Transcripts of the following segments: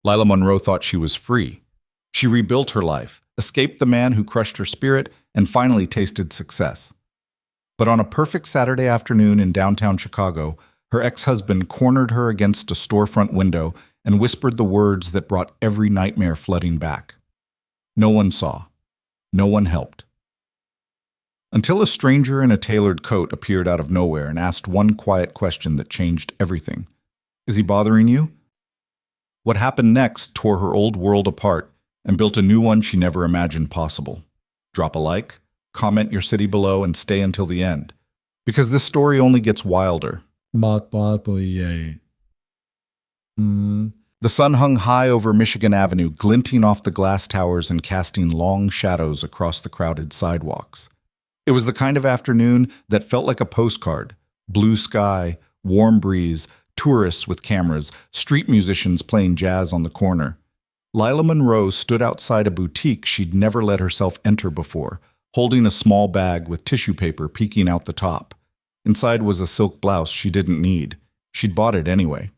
Lila Monroe thought she was free. She rebuilt her life, escaped the man who crushed her spirit, and finally tasted success. But on a perfect Saturday afternoon in downtown Chicago, her ex-husband cornered her against a storefront window and whispered the words that brought every nightmare flooding back. No one saw. No one helped. Until a stranger in a tailored coat appeared out of nowhere and asked one quiet question that changed everything. "Is he bothering you?" What happened next tore her old world apart and built a new one she never imagined possible. Drop a like, comment your city below, and stay until the end. Because this story only gets wilder. The sun hung high over Michigan Avenue, glinting off the glass towers and casting long shadows across the crowded sidewalks. It was the kind of afternoon that felt like a postcard. Blue sky, warm breeze, tourists with cameras, street musicians playing jazz on the corner. Lila Monroe stood outside a boutique she'd never let herself enter before, holding a small bag with tissue paper peeking out the top. Inside was a silk blouse she didn't need. She'd bought it anyway.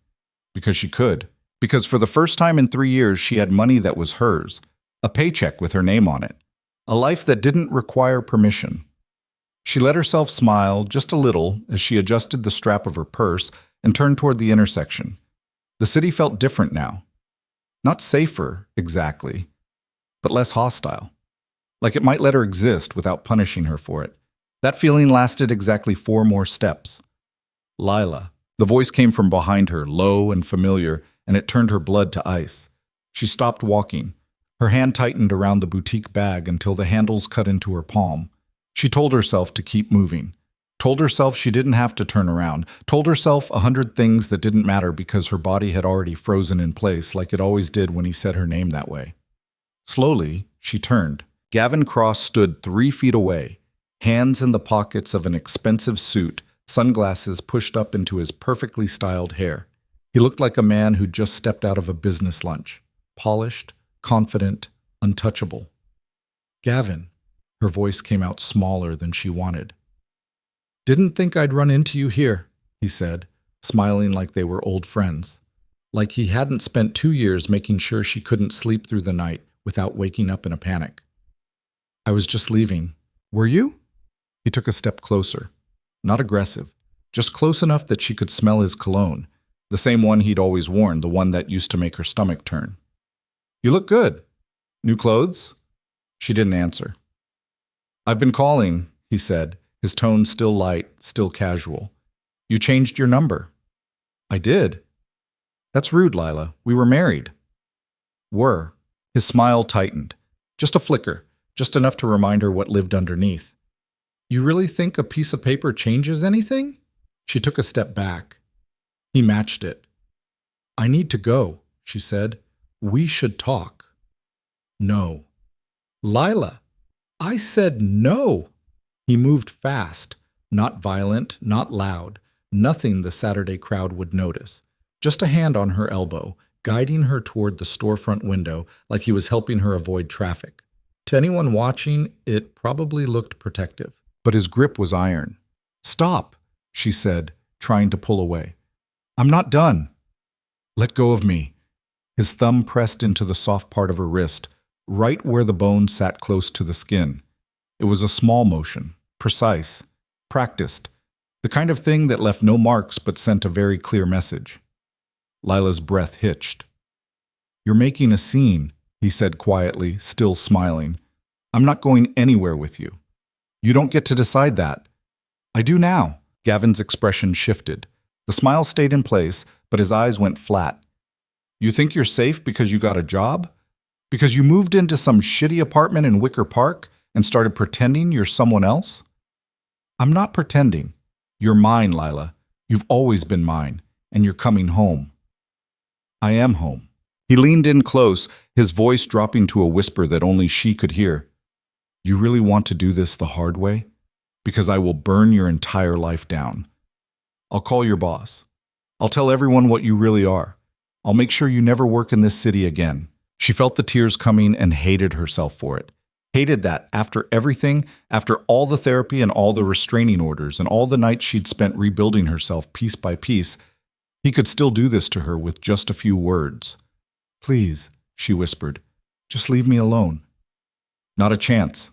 Because she could. Because for the first time in 3 years, she had money that was hers. A paycheck with her name on it. A life that didn't require permission. She let herself smile just a little as she adjusted the strap of her purse and turned toward the intersection. The city felt different now. Not safer, exactly, but less hostile. Like it might let her exist without punishing her for it. That feeling lasted exactly 4 more steps. "Lila." The voice came from behind her, low and familiar, and it turned her blood to ice. She stopped walking. Her hand tightened around the boutique bag until the handles cut into her palm. She told herself to keep moving. Told herself she didn't have to turn around. Told herself 100 things that didn't matter because her body had already frozen in place like it always did when he said her name that way. Slowly, she turned. Gavin Cross stood 3 feet away, hands in the pockets of an expensive suit, sunglasses pushed up into his perfectly styled hair. He looked like a man who'd just stepped out of a business lunch. Polished, confident, untouchable. "Gavin." Her voice came out smaller than she wanted. "Didn't think I'd run into you here," he said, smiling like they were old friends. Like he hadn't spent 2 years making sure she couldn't sleep through the night without waking up in a panic. "I was just leaving. Were you?" He took a step closer. Not aggressive, just close enough that she could smell his cologne, the same one he'd always worn, the one that used to make her stomach turn. "You look good. New clothes?" She didn't answer. "I've been calling," he said, his tone still light, still casual. "You changed your number." "I did." "That's rude, Lila. We were married." "Were." His smile tightened. Just a flicker, just enough to remind her what lived underneath. "You really think a piece of paper changes anything?" She took a step back. He matched it. "I need to go," she said. "We should talk." "No." "Lila, I said no." He moved fast, not violent, not loud, nothing the Saturday crowd would notice. Just a hand on her elbow, guiding her toward the storefront window like he was helping her avoid traffic. To anyone watching, it probably looked protective. But his grip was iron. "Stop," she said, trying to pull away. "I'm not done." "Let go of me." His thumb pressed into the soft part of her wrist, right where the bone sat close to the skin. It was a small motion, precise, practiced, the kind of thing that left no marks but sent a very clear message. Lila's breath hitched. "You're making a scene," he said quietly, still smiling. "I'm not going anywhere with you. You don't get to decide that." "I do now." Gavin's expression shifted. The smile stayed in place, but his eyes went flat. "You think you're safe because you got a job? Because you moved into some shitty apartment in Wicker Park and started pretending you're someone else?" "I'm not pretending. You're mine, Lila. You've always been mine, and you're coming home." "I am home." He leaned in close, his voice dropping to a whisper that only she could hear. "You really want to do this the hard way? Because I will burn your entire life down. I'll call your boss. I'll tell everyone what you really are. I'll make sure you never work in this city again." She felt the tears coming and hated herself for it. Hated that after everything, after all the therapy and all the restraining orders and all the nights she'd spent rebuilding herself piece by piece, he could still do this to her with just a few words. Please, she whispered. Just leave me alone. Not a chance.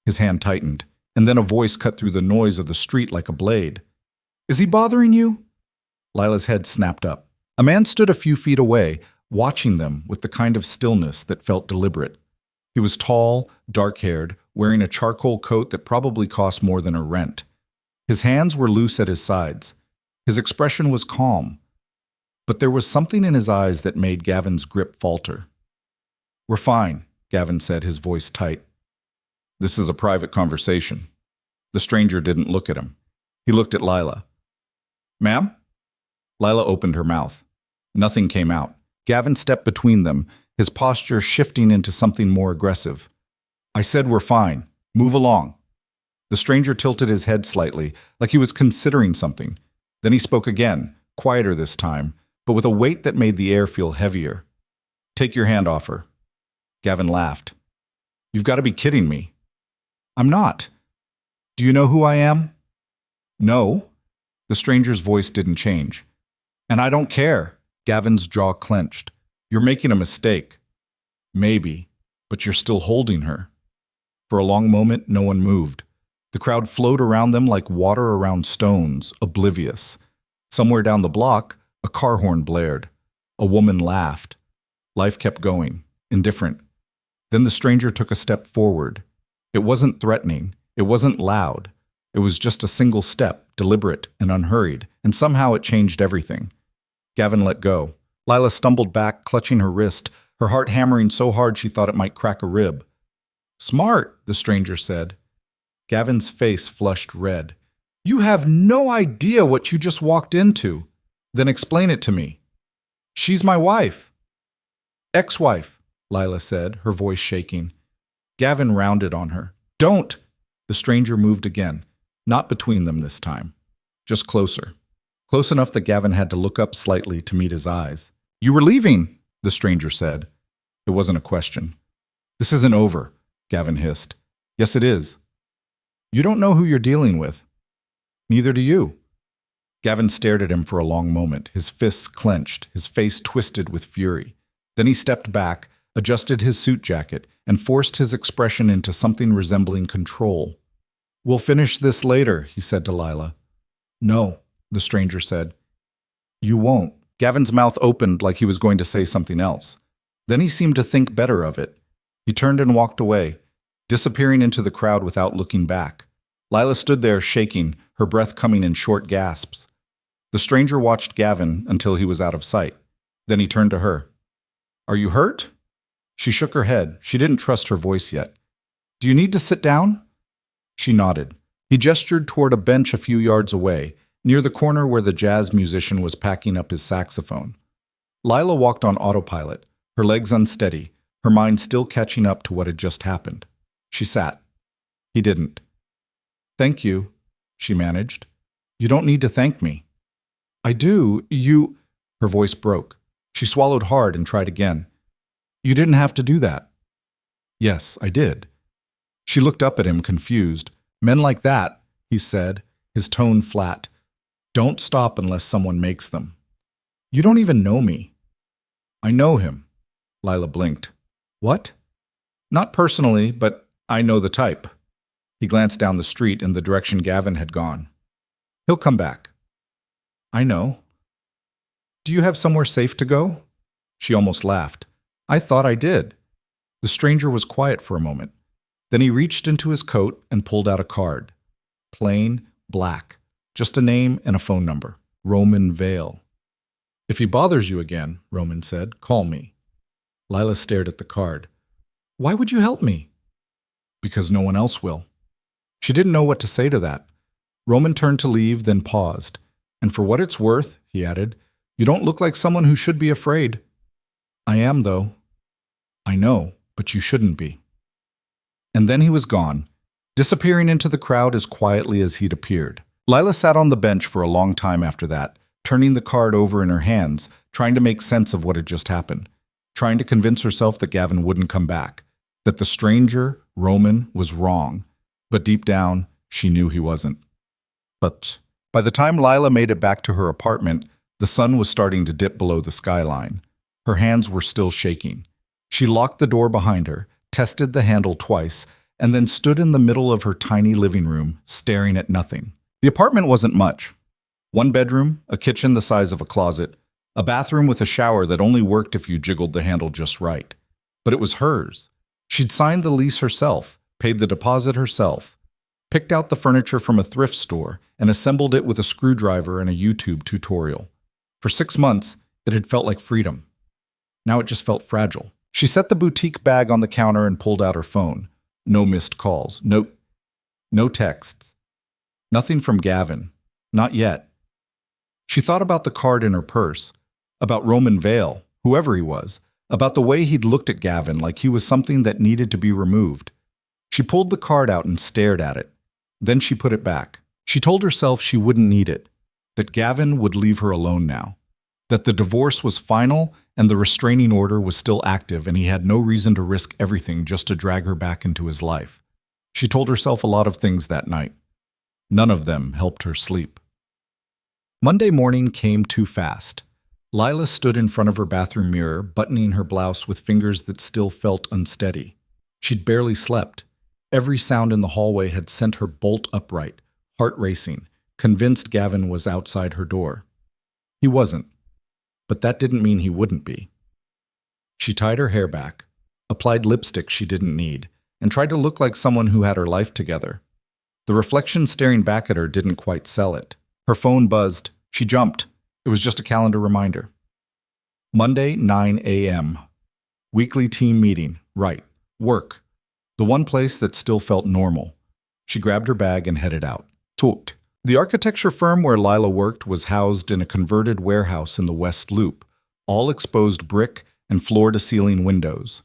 His hand tightened, and then a voice cut through the noise of the street like a blade. Is he bothering you? Lila's head snapped up. A man stood a few feet away, watching them with the kind of stillness that felt deliberate. He was tall, dark-haired, wearing a charcoal coat that probably cost more than a rent. His hands were loose at his sides. His expression was calm, but there was something in his eyes that made Gavin's grip falter. We're fine, Gavin said, his voice tight. This is a private conversation. The stranger didn't look at him. He looked at Lila. Ma'am? Lila opened her mouth. Nothing came out. Gavin stepped between them, his posture shifting into something more aggressive. I said we're fine. Move along. The stranger tilted his head slightly, like he was considering something. Then he spoke again, quieter this time, but with a weight that made the air feel heavier. Take your hand off her. Gavin laughed. You've got to be kidding me. I'm not. Do you know who I am? No. The stranger's voice didn't change. And I don't care. Gavin's jaw clenched. You're making a mistake. Maybe, but you're still holding her. For a long moment, no one moved. The crowd flowed around them like water around stones, oblivious. Somewhere down the block, a car horn blared. A woman laughed. Life kept going, indifferent. Then the stranger took a step forward. It wasn't threatening. It wasn't loud. It was just a single step, deliberate and unhurried, and somehow it changed everything. Gavin let go. Lila stumbled back, clutching her wrist, her heart hammering so hard she thought it might crack a rib. Smart, the stranger said. Gavin's face flushed red. You have no idea what you just walked into. Then explain it to me. She's my wife. Ex-wife, Lila said, her voice shaking. Gavin rounded on her. Don't! The stranger moved again, not between them this time, just closer. Close enough that Gavin had to look up slightly to meet his eyes. You were leaving, the stranger said. It wasn't a question. This isn't over, Gavin hissed. Yes, it is. You don't know who you're dealing with. Neither do you. Gavin stared at him for a long moment, his fists clenched, his face twisted with fury. Then he stepped back, adjusted his suit jacket, and forced his expression into something resembling control. We'll finish this later, he said to Lila. No, the stranger said. You won't. Gavin's mouth opened like he was going to say something else. Then he seemed to think better of it. He turned and walked away, disappearing into the crowd without looking back. Lila stood there shaking, her breath coming in short gasps. The stranger watched Gavin until he was out of sight. Then he turned to her. Are you hurt? She shook her head. She didn't trust her voice yet. Do you need to sit down? She nodded. He gestured toward a bench a few yards away, near the corner where the jazz musician was packing up his saxophone. Lila walked on autopilot, her legs unsteady, her mind still catching up to what had just happened. She sat. He didn't. Thank you, she managed. You don't need to thank me. I do. Her voice broke. She swallowed hard and tried again. You didn't have to do that. Yes, I did. She looked up at him, confused. Men like that, he said, his tone flat. Don't stop unless someone makes them. You don't even know me. I know him. Lila blinked. What? Not personally, but I know the type. He glanced down the street in the direction Gavin had gone. He'll come back. I know. Do you have somewhere safe to go? She almost laughed. I thought I did. The stranger was quiet for a moment. Then he reached into his coat and pulled out a card. Plain, black. Just a name and a phone number. Roman Vale. If he bothers you again, Roman said, call me. Lila stared at the card. Why would you help me? Because no one else will. She didn't know what to say to that. Roman turned to leave, then paused. And for what it's worth, he added, you don't look like someone who should be afraid. I am, though. I know, but you shouldn't be. And then he was gone, disappearing into the crowd as quietly as he'd appeared. Lila sat on the bench for a long time after that, turning the card over in her hands, trying to make sense of what had just happened, trying to convince herself that Gavin wouldn't come back, that the stranger, Roman, was wrong, but deep down, she knew he wasn't. But by the time Lila made it back to her apartment, the sun was starting to dip below the skyline. Her hands were still shaking. She locked the door behind her, tested the handle twice, and then stood in the middle of her tiny living room, staring at nothing. The apartment wasn't much. One bedroom, a kitchen the size of a closet, a bathroom with a shower that only worked if you jiggled the handle just right. But it was hers. She'd signed the lease herself, paid the deposit herself, picked out the furniture from a thrift store, and assembled it with a screwdriver and a YouTube tutorial. For 6 months, it had felt like freedom. Now it just felt fragile. She set the boutique bag on the counter and pulled out her phone. No missed calls. No texts. Nothing from Gavin. Not yet. She thought about the card in her purse, about Roman Vale, whoever he was, about the way he'd looked at Gavin like he was something that needed to be removed. She pulled the card out and stared at it. Then she put it back. She told herself she wouldn't need it, that Gavin would leave her alone now, that the divorce was final and the restraining order was still active and he had no reason to risk everything just to drag her back into his life. She told herself a lot of things that night. None of them helped her sleep. Monday morning came too fast. Lila stood in front of her bathroom mirror, buttoning her blouse with fingers that still felt unsteady. She'd barely slept. Every sound in the hallway had sent her bolt upright, heart racing, convinced Gavin was outside her door. He wasn't, but that didn't mean he wouldn't be. She tied her hair back, applied lipstick she didn't need, and tried to look like someone who had her life together. The reflection staring back at her didn't quite sell it. Her phone buzzed. She jumped. It was just a calendar reminder. Monday, 9 a.m. Weekly team meeting. Right. Work. The one place that still felt normal. She grabbed her bag and headed out. Talked. The architecture firm where Lila worked was housed in a converted warehouse in the West Loop, all exposed brick and floor-to-ceiling windows.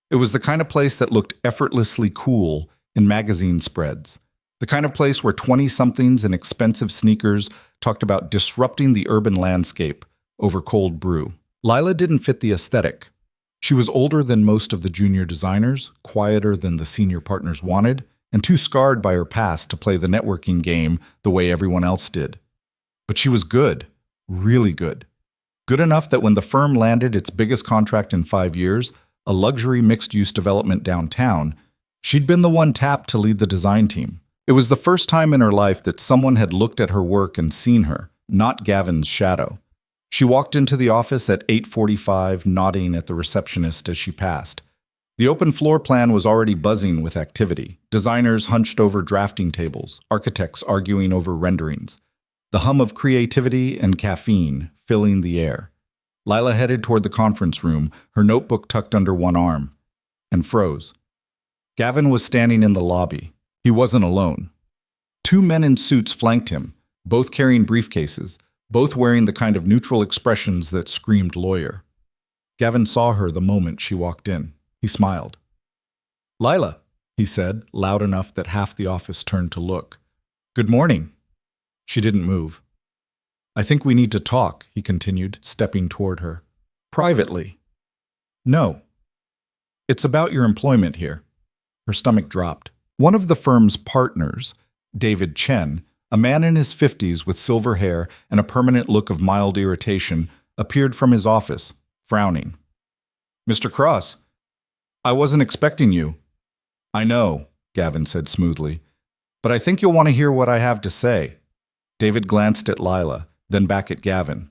It was the kind of place that looked effortlessly cool in magazine spreads. The kind of place where 20-somethings in expensive sneakers talked about disrupting the urban landscape over cold brew. Lila didn't fit the aesthetic. She was older than most of the junior designers, quieter than the senior partners wanted, and too scarred by her past to play the networking game the way everyone else did. But she was good, really good. Good enough that when the firm landed its biggest contract in 5 years, a luxury mixed-use development downtown, she'd been the one tapped to lead the design team. It was the first time in her life that someone had looked at her work and seen her, not Gavin's shadow. She walked into the office at 8:45, nodding at the receptionist as she passed. The open floor plan was already buzzing with activity. Designers hunched over drafting tables, architects arguing over renderings. The hum of creativity and caffeine filling the air. Lila headed toward the conference room, her notebook tucked under one arm, and froze. Gavin was standing in the lobby. He wasn't alone. 2 men in suits flanked him, both carrying briefcases, both wearing the kind of neutral expressions that screamed lawyer. Gavin saw her the moment she walked in. He smiled. "Lila," he said, loud enough that half the office turned to look. "Good morning." She didn't move. "I think we need to talk," he continued, stepping toward her. "Privately." "No. It's about your employment here." Her stomach dropped. One of the firm's partners, David Chen, a man in his 50s with silver hair and a permanent look of mild irritation, appeared from his office, frowning. "Mr. Cross, I wasn't expecting you." "I know," Gavin said smoothly, "but I think you'll want to hear what I have to say." David glanced at Lila, then back at Gavin.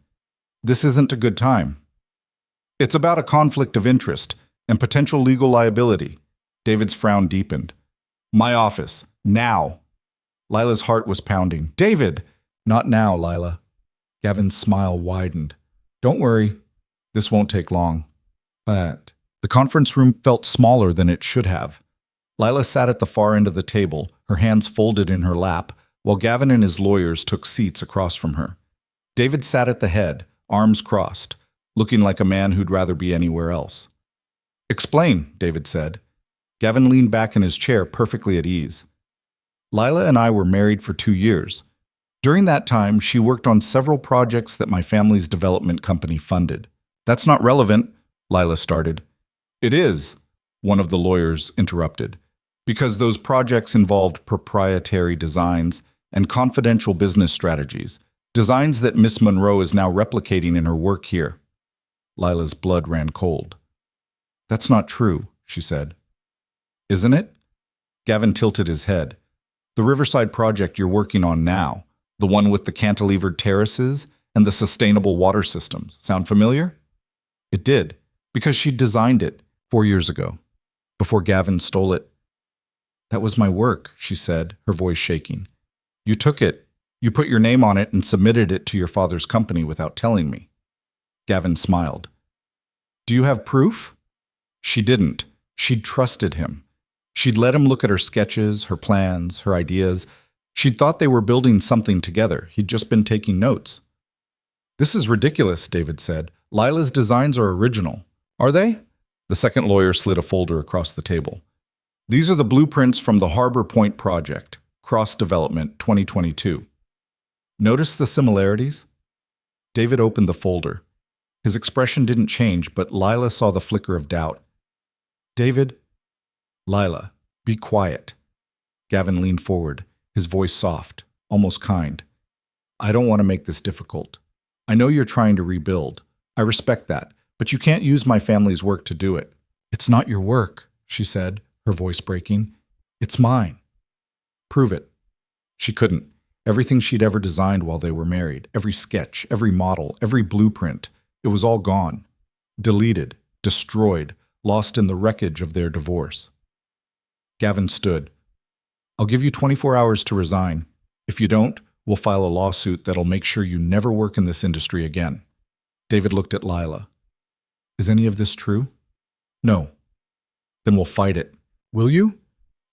"This isn't a good time." "It's about a conflict of interest and potential legal liability." David's frown deepened. "My office. Now." Lila's heart was pounding. "David!" "Not now, Lila." Gavin's smile widened. "Don't worry. This won't take long." But the conference room felt smaller than it should have. Lila sat at the far end of the table, her hands folded in her lap, while Gavin and his lawyers took seats across from her. David sat at the head, arms crossed, looking like a man who'd rather be anywhere else. "Explain," David said. Gavin leaned back in his chair, perfectly at ease. "Lila and I were married for 2 years. During that time, she worked on several projects that my family's development company funded." "That's not relevant," Lila started. "It is," one of the lawyers interrupted, "because those projects involved proprietary designs and confidential business strategies, designs that Miss Monroe is now replicating in her work here." Lila's blood ran cold. That's not true, she said. Isn't it? Gavin tilted his head. The Riverside project you're working on now, the one with the cantilevered terraces and the sustainable water systems, sound familiar? It did, because she designed it 4 years ago, before Gavin stole it. That was my work, she said, her voice shaking. You took it. You put your name on it and submitted it to your father's company without telling me. Gavin smiled. Do you have proof? She didn't. She'd trusted him. She'd let him look at her sketches, her plans, her ideas. She'd thought they were building something together. He'd just been taking notes. This is ridiculous, David said. Lila's designs are original. Are they? The second lawyer slid a folder across the table. These are the blueprints from the Harbor Point project, Cross Development 2022. Notice the similarities? David opened the folder. His expression didn't change, but Lila saw the flicker of doubt. David? Lila, be quiet. Gavin leaned forward, his voice soft, almost kind. I don't want to make this difficult. I know you're trying to rebuild. I respect that, but you can't use my family's work to do it. It's not your work, she said, her voice breaking. It's mine. Prove it. She couldn't. Everything she'd ever designed while they were married, every sketch, every model, every blueprint, it was all gone. Deleted, destroyed, lost in the wreckage of their divorce. Gavin stood. I'll give you 24 hours to resign. If you don't, we'll file a lawsuit that'll make sure you never work in this industry again. David looked at Lila. Is any of this true? No. Then we'll fight it. Will you?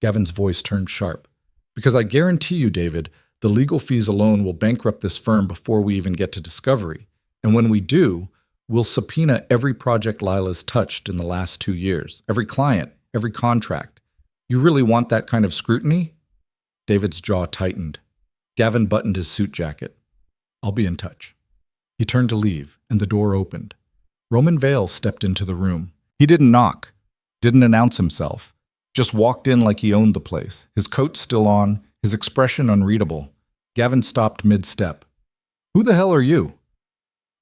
Gavin's voice turned sharp. Because I guarantee you, David, the legal fees alone will bankrupt this firm before we even get to discovery. And when we do, we'll subpoena every project Lila's touched in the last 2 years, every client, every contract. You really want that kind of scrutiny? David's jaw tightened. Gavin buttoned his suit jacket. I'll be in touch. He turned to leave, and the door opened. Roman Vale stepped into the room. He didn't knock, didn't announce himself, just walked in like he owned the place, his coat still on, his expression unreadable. Gavin stopped mid-step. Who the hell are you?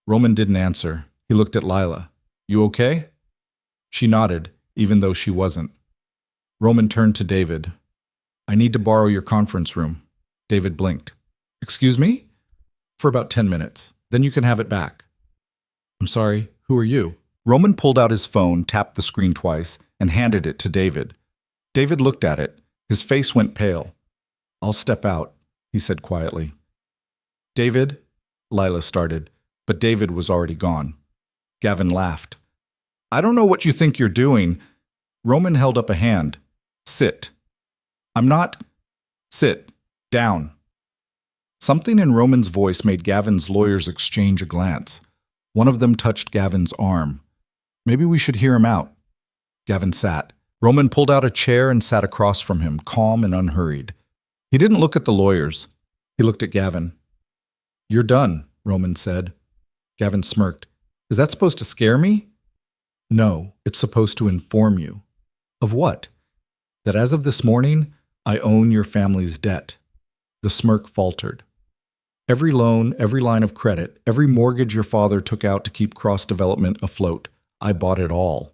Roman didn't answer. He looked at Lila. You okay? She nodded, even though she wasn't. Roman turned to David. I need to borrow your conference room. David blinked. Excuse me? For about 10 minutes. Then you can have it back. I'm sorry, who are you? Roman pulled out his phone, tapped the screen twice, and handed it to David. David looked at it. His face went pale. I'll step out, he said quietly. David? Lila started, but David was already gone. Gavin laughed. I don't know what you think you're doing. Roman held up a hand. Sit. I'm not. Sit. Down. Something in Roman's voice made Gavin's lawyers exchange a glance. One of them touched Gavin's arm. Maybe we should hear him out. Gavin sat. Roman pulled out a chair and sat across from him, calm and unhurried. He didn't look at the lawyers. He looked at Gavin. You're done, Roman said. Gavin smirked. Is that supposed to scare me? No, it's supposed to inform you. Of what? That as of this morning, I own your family's debt. The smirk faltered. Every loan, every line of credit, every mortgage your father took out to keep Cross Development afloat, I bought it all.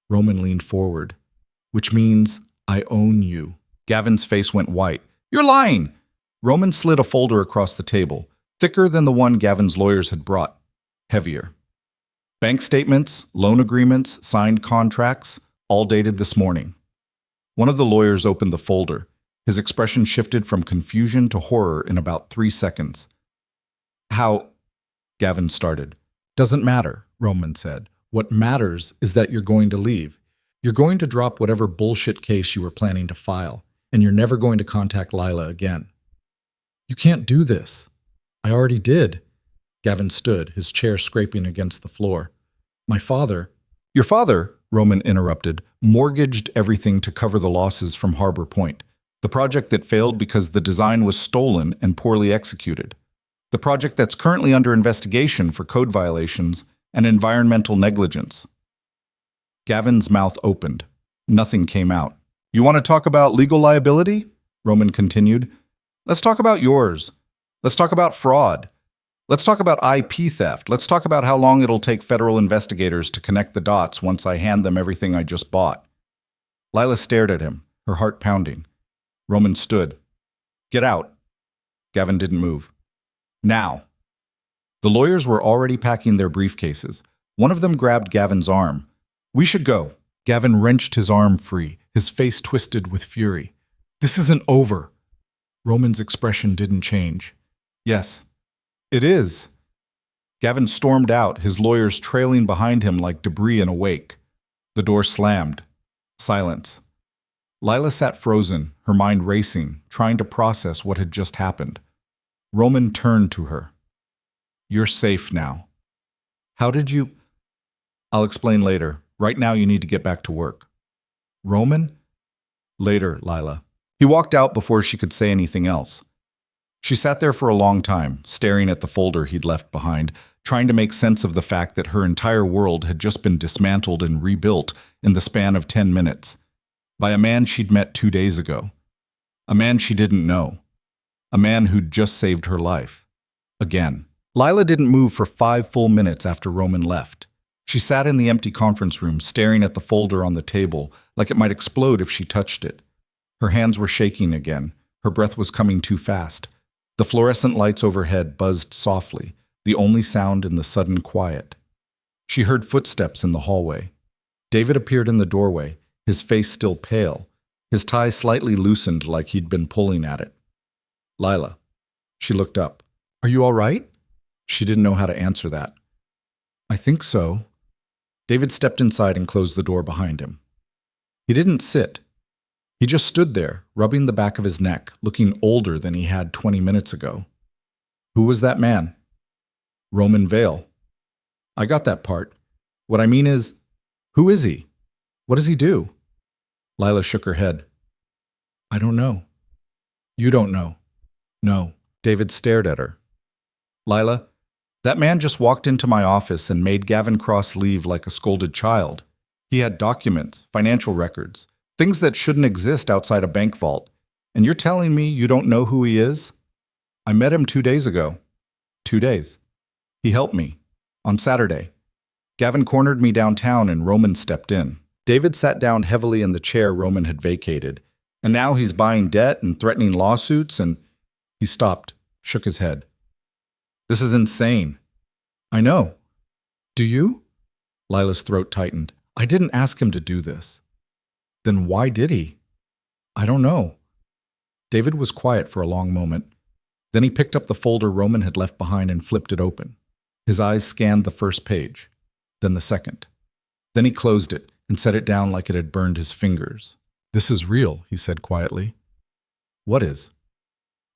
Roman leaned forward. Which means I own you. Gavin's face went white. You're lying! Roman slid a folder across the table, thicker than the one Gavin's lawyers had brought, heavier. Bank statements, loan agreements, signed contracts, all dated this morning. One of the lawyers opened the folder. His expression shifted from confusion to horror in about 3 seconds. How? Gavin started. Doesn't matter, Roman said. What matters is that you're going to leave. You're going to drop whatever bullshit case you were planning to file, and you're never going to contact Lila again. You can't do this. I already did. Gavin stood, his chair scraping against the floor. My father... Your father, Roman interrupted, mortgaged everything to cover the losses from Harbor Point. The project that failed because the design was stolen and poorly executed. The project that's currently under investigation for code violations and environmental negligence. Gavin's mouth opened. Nothing came out. You want to talk about legal liability? Roman continued. Let's talk about yours. Let's talk about fraud. Let's talk about IP theft. Let's talk about how long it'll take federal investigators to connect the dots once I hand them everything I just bought. Lila stared at him, her heart pounding. Roman stood. Get out. Gavin didn't move. Now. The lawyers were already packing their briefcases. One of them grabbed Gavin's arm. We should go. Gavin wrenched his arm free, his face twisted with fury. This isn't over. Roman's expression didn't change. Yes, it is. Gavin stormed out, his lawyers trailing behind him like debris in a wake. The door slammed. Silence. Lila sat frozen, her mind racing, trying to process what had just happened. Roman turned to her. You're safe now. How did you... I'll explain later. Right now you need to get back to work. Roman? Later, Lila. He walked out before she could say anything else. She sat there for a long time, staring at the folder he'd left behind, trying to make sense of the fact that her entire world had just been dismantled and rebuilt in the span of 10 minutes. By a man she'd met 2 days ago. A man she didn't know. A man who'd just saved her life. Again. Lila didn't move for 5 full minutes after Roman left. She sat in the empty conference room, staring at the folder on the table, like it might explode if she touched it. Her hands were shaking again. Her breath was coming too fast. The fluorescent lights overhead buzzed softly, the only sound in the sudden quiet. She heard footsteps in the hallway. David appeared in the doorway, his face still pale, his tie slightly loosened like he'd been pulling at it. Lila. She looked up. Are you all right? She didn't know how to answer that. I think so. David stepped inside and closed the door behind him. He didn't sit. He just stood there, rubbing the back of his neck, looking older than he had 20 minutes ago. Who was that man? Roman Vale. I got that part. What I mean is, who is he? What does he do? Lila shook her head. I don't know. You don't know. No. David stared at her. Lila, that man just walked into my office and made Gavin Cross leave like a scolded child. He had documents, financial records, things that shouldn't exist outside a bank vault. And you're telling me you don't know who he is? I met him 2 days ago. 2 days. He helped me. On Saturday. Gavin cornered me downtown and Roman stepped in. David sat down heavily in the chair Roman had vacated. And now he's buying debt and threatening lawsuits and... He stopped, shook his head. This is insane. I know. Do you? Lila's throat tightened. I didn't ask him to do this. Then why did he? I don't know. David was quiet for a long moment. Then he picked up the folder Roman had left behind and flipped it open. His eyes scanned the first page, then the second. Then he closed it and set it down like it had burned his fingers. This is real, he said quietly. What is?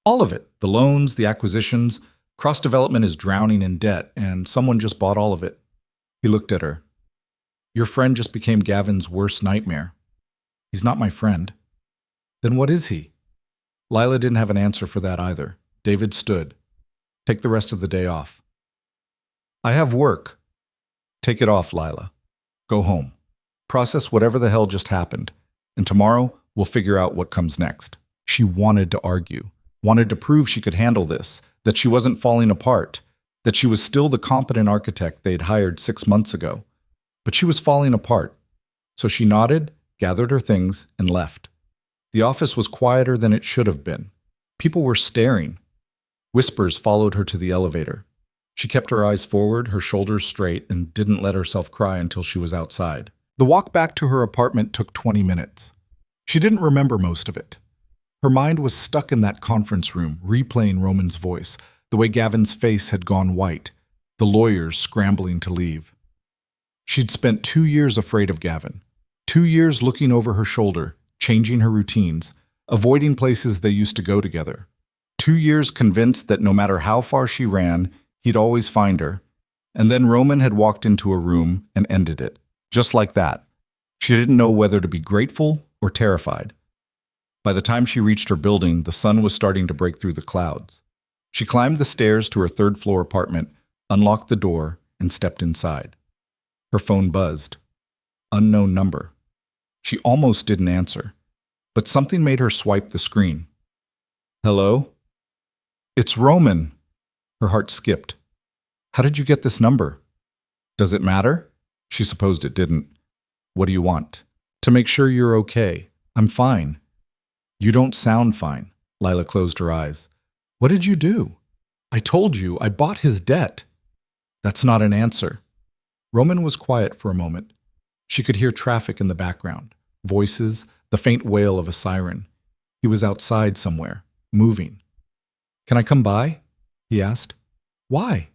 All of it. The loans, the acquisitions. Cross-development is drowning in debt, and someone just bought all of it. He looked at her. Your friend just became Gavin's worst nightmare. He's not my friend. Then what is he? Lila didn't have an answer for that either. David stood. Take the rest of the day off. I have work. Take it off, Lila. Go home. Process whatever the hell just happened. And tomorrow, we'll figure out what comes next. She wanted to argue. Wanted to prove she could handle this. That she wasn't falling apart. That she was still the competent architect they'd hired 6 months ago. But she was falling apart. So she nodded, gathered her things, and left. The office was quieter than it should have been. People were staring. Whispers followed her to the elevator. She kept her eyes forward, her shoulders straight, and didn't let herself cry until she was outside. The walk back to her apartment took 20 minutes. She didn't remember most of it. Her mind was stuck in that conference room, replaying Roman's voice, the way Gavin's face had gone white, the lawyers scrambling to leave. She'd spent 2 years afraid of Gavin. 2 years looking over her shoulder, changing her routines, avoiding places they used to go together. 2 years convinced that no matter how far she ran, he'd always find her. And then Roman had walked into a room and ended it. Just like that. She didn't know whether to be grateful or terrified. By the time she reached her building, the sun was starting to break through the clouds. She climbed the stairs to her third-floor apartment, unlocked the door, and stepped inside. Her phone buzzed. Unknown number. She almost didn't answer, but something made her swipe the screen. Hello? It's Roman. Her heart skipped. How did you get this number? Does it matter? She supposed it didn't. What do you want? To make sure you're okay. I'm fine. You don't sound fine. Lila closed her eyes. What did you do? I told you, I bought his debt. That's not an answer. Roman was quiet for a moment. She could hear traffic in the background, voices, the faint wail of a siren. He was outside somewhere, moving. Can I come by? He asked. Why?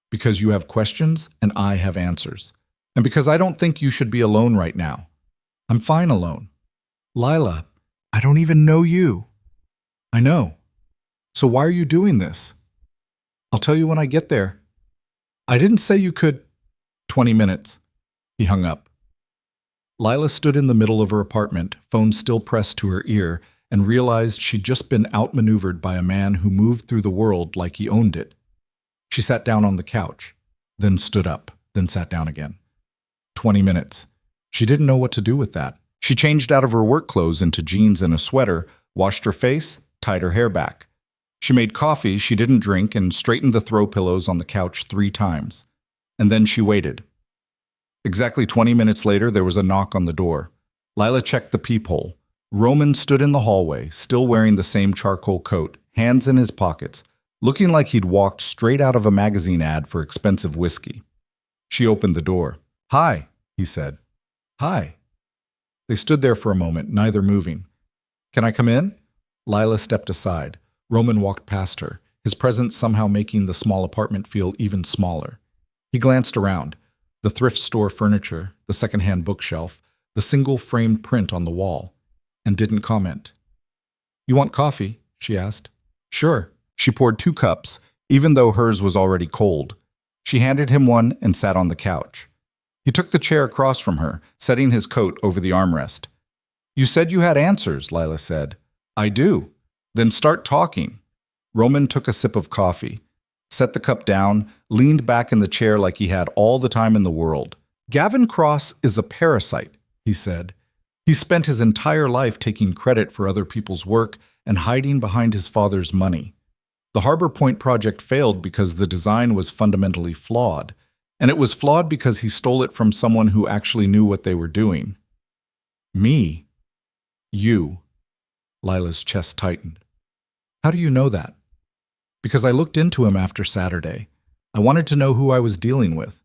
Because you have questions and I have answers. And because I don't think you should be alone right now. I'm fine alone. Lila, I don't even know you. I know. So why are you doing this? I'll tell you when I get there. I didn't say you could. 20 minutes. He hung up. Lila stood in the middle of her apartment, phone still pressed to her ear, and realized she'd just been outmaneuvered by a man who moved through the world like he owned it. She sat down on the couch, then stood up, then sat down again. 20 minutes. She didn't know what to do with that. She changed out of her work clothes into jeans and a sweater, washed her face, tied her hair back. She made coffee she didn't drink and straightened the throw pillows on the couch 3 times. And then she waited. Exactly 20 minutes later, there was a knock on the door. Lila checked the peephole. Roman stood in the hallway, still wearing the same charcoal coat, hands in his pockets, looking like he'd walked straight out of a magazine ad for expensive whiskey. She opened the door. Hi, he said. Hi. They stood there for a moment, neither moving. Can I come in? Lila stepped aside. Roman walked past her, his presence somehow making the small apartment feel even smaller. He glanced around. The thrift store furniture, the secondhand bookshelf, the single framed print on the wall, and didn't comment. You want coffee? She asked. Sure. She poured 2 cups, even though hers was already cold. She handed him one and sat on the couch. He took the chair across from her, setting his coat over the armrest. You said you had answers, Lila said. I do. Then start talking. Roman took a sip of coffee, set the cup down, leaned back in the chair like he had all the time in the world. Gavin Cross is a parasite, he said. He spent his entire life taking credit for other people's work and hiding behind his father's money. The Harbor Point project failed because the design was fundamentally flawed, and it was flawed because he stole it from someone who actually knew what they were doing. Me? You. Lila's chest tightened. How do you know that? Because I looked into him after Saturday. I wanted to know who I was dealing with.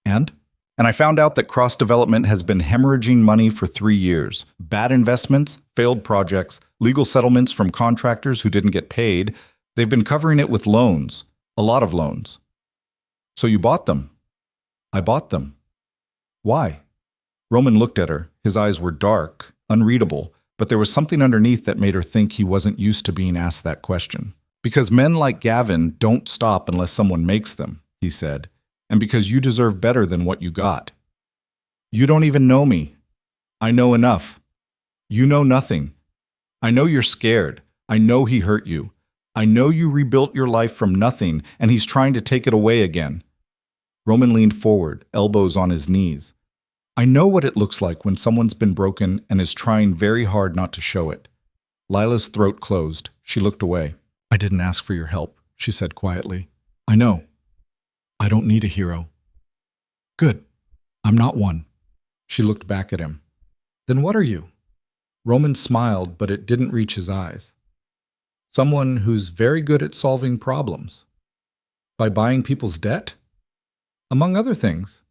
And I found out that Cross Development has been hemorrhaging money for 3 years. Bad investments, failed projects, legal settlements from contractors who didn't get paid. They've been covering it with loans. A lot of loans. So you bought them? I bought them. Why? Roman looked at her. His eyes were dark, unreadable, but there was something underneath that made her think he wasn't used to being asked that question. Because men like Gavin don't stop unless someone makes them, he said, and because you deserve better than what you got. You don't even know me. I know enough. You know nothing. I know you're scared. I know he hurt you. I know you rebuilt your life from nothing, and he's trying to take it away again. Roman leaned forward, elbows on his knees. I know what it looks like when someone's been broken and is trying very hard not to show it. Lila's throat closed. She looked away. I didn't ask for your help, she said quietly. I know. I don't need a hero. Good. I'm not one. She looked back at him. Then what are you? Roman smiled, but it didn't reach his eyes. Someone who's very good at solving problems. By buying people's debt? Among other things.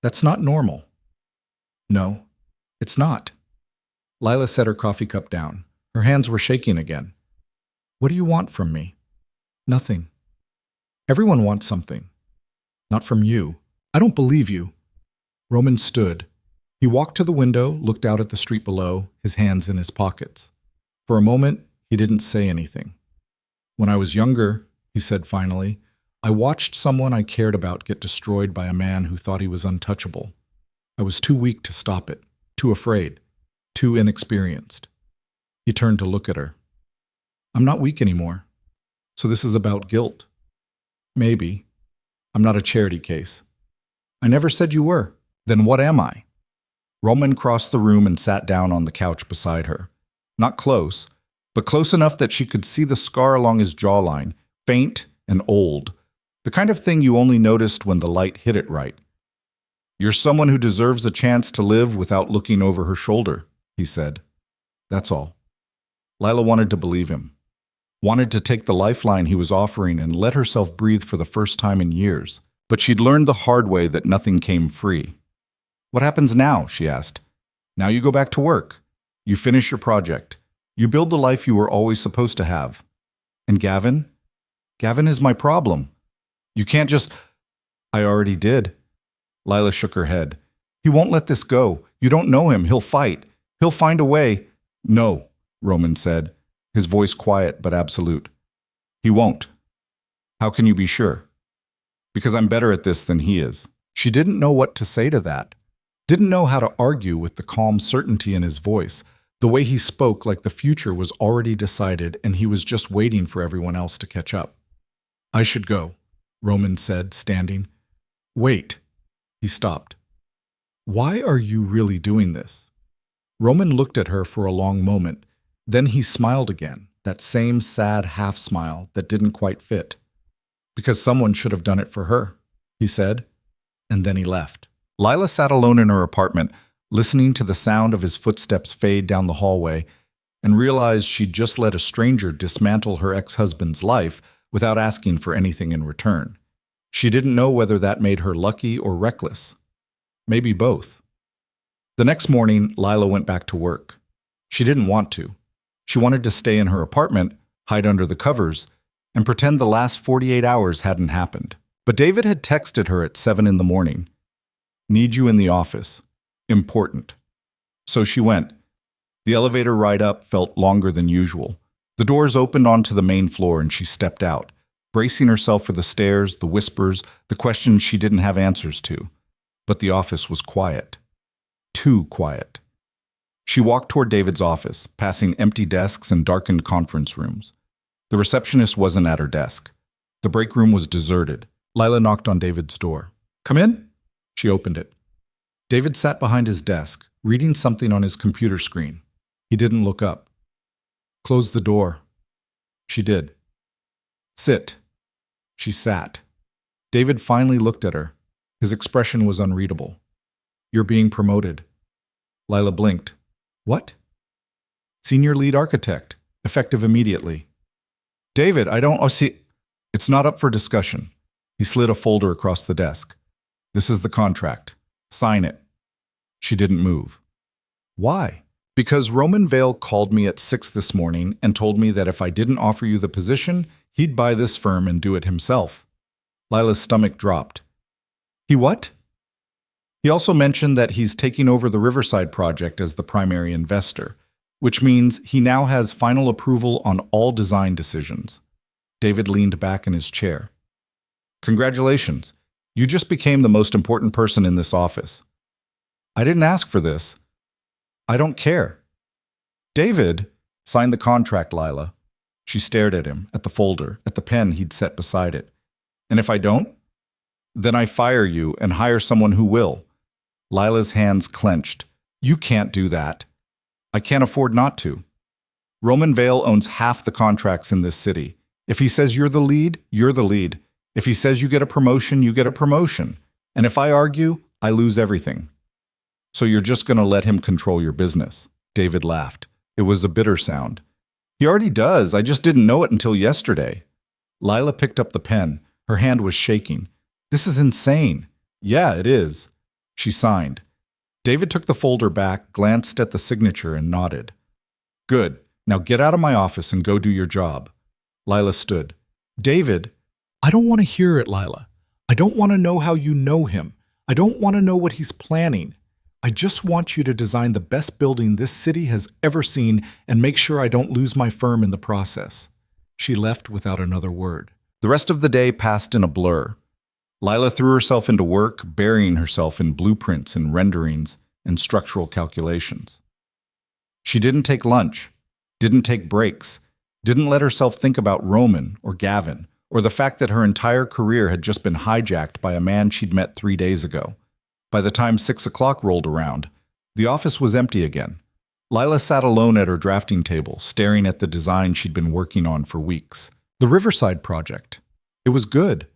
That's not normal. No, it's not. Lila set her coffee cup down. Her hands were shaking again. What do you want from me? Nothing. Everyone wants something. Not from you. I don't believe you. Roman stood. He walked to the window, looked out at the street below, his hands in his pockets. For a moment, he didn't say anything. When I was younger, he said finally, I watched someone I cared about get destroyed by a man who thought he was untouchable. I was too weak to stop it, too afraid, too inexperienced. He turned to look at her. I'm not weak anymore. So this is about guilt. Maybe. I'm not a charity case. I never said you were. Then what am I? Roman crossed the room and sat down on the couch beside her. Not close, but close enough that she could see the scar along his jawline, faint and old, The kind of thing you only noticed when the light hit it right. You're someone who deserves a chance to live without looking over her shoulder, he said. That's all. Lila wanted to believe him. Wanted to take the lifeline he was offering and let herself breathe for the first time in years. But she'd learned the hard way that nothing came free. What happens now? She asked. Now you go back to work. You finish your project. You build the life you were always supposed to have. And Gavin? Gavin is my problem. You can't just... I already did. Lila shook her head. He won't let this go. You don't know him. He'll fight. He'll find a way. No, Roman said, his voice quiet but absolute. He won't. How can you be sure? Because I'm better at this than he is. She didn't know what to say to that. Didn't know how to argue with the calm certainty in his voice, the way he spoke like the future was already decided and he was just waiting for everyone else to catch up. I should go, Roman said, standing. Wait. He stopped. Why are you really doing this? Roman looked at her for a long moment. Then he smiled again, that same sad half smile that didn't quite fit. Because someone should have done it for her, he said, and then he left. Lila sat alone in her apartment, listening to the sound of his footsteps fade down the hallway, and realized she'd just let a stranger dismantle her ex-husband's life without asking for anything in return. She didn't know whether that made her lucky or reckless. Maybe both. The next morning, Lila went back to work. She didn't want to. She wanted to stay in her apartment, hide under the covers, and pretend the last 48 hours hadn't happened. But David had texted her at 7 in the morning. Need you in the office. Important. So she went. The elevator ride up felt longer than usual. The doors opened onto the main floor and she stepped out, bracing herself for the stairs, the whispers, the questions she didn't have answers to. But the office was quiet. Too quiet. She walked toward David's office, passing empty desks and darkened conference rooms. The receptionist wasn't at her desk. The break room was deserted. Lila knocked on David's door. Come in? She opened it. David sat behind his desk, reading something on his computer screen. He didn't look up. Close the door. She did. Sit. She sat. David finally looked at her. His expression was unreadable. You're being promoted. Lila blinked. What? Senior lead architect, effective immediately. David, I don't see... It's not up for discussion. He slid a folder across the desk. This is the contract. Sign it. She didn't move. Why? Because Roman Vale called me at 6 this morning and told me that if I didn't offer you the position, he'd buy this firm and do it himself. Lila's stomach dropped. He what? He also mentioned that he's taking over the Riverside project as the primary investor, which means he now has final approval on all design decisions. David leaned back in his chair. Congratulations. You just became the most important person in this office. I didn't ask for this. I don't care. David, sign the contract, Lila. She stared at him, at the folder, at the pen he'd set beside it. And if I don't? Then I fire you and hire someone who will. Lila's hands clenched. You can't do that. I can't afford not to. Roman Vale owns half the contracts in this city. If he says you're the lead, you're the lead. If he says you get a promotion, you get a promotion. And if I argue, I lose everything. So you're just going to let him control your business. David laughed. It was a bitter sound. He already does. I just didn't know it until yesterday. Lila picked up the pen. Her hand was shaking. This is insane. Yeah, it is. She signed. David took the folder back, glanced at the signature, and nodded. Good. Now get out of my office and go do your job. Lila stood. David, I don't want to hear it, Lila. I don't want to know how you know him. I don't want to know what he's planning. I just want you to design the best building this city has ever seen and make sure I don't lose my firm in the process. She left without another word. The rest of the day passed in a blur. Lila threw herself into work, burying herself in blueprints and renderings and structural calculations. She didn't take lunch, didn't take breaks, didn't let herself think about Roman or Gavin or the fact that her entire career had just been hijacked by a man she'd met 3 days ago. By the time 6 o'clock rolled around, the office was empty again. Lila sat alone at her drafting table, staring at the design she'd been working on for weeks. The Riverside project. It was good.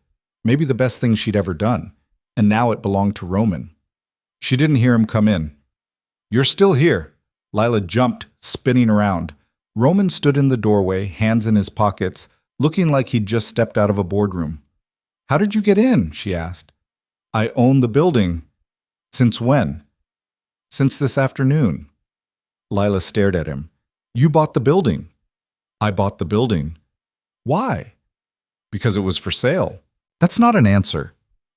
maybe the best thing she'd ever done, and now it belonged to Roman. She didn't hear him come in. "You're still here." Lila jumped, spinning around. Roman stood in the doorway, hands in his pockets, looking like he'd just stepped out of a boardroom. "How did you get in?" she asked. "I own the building." "Since when?" "Since this afternoon." Lila stared at him. "You bought the building." "I bought the building." "Why?" "Because it was for sale." "That's not an answer."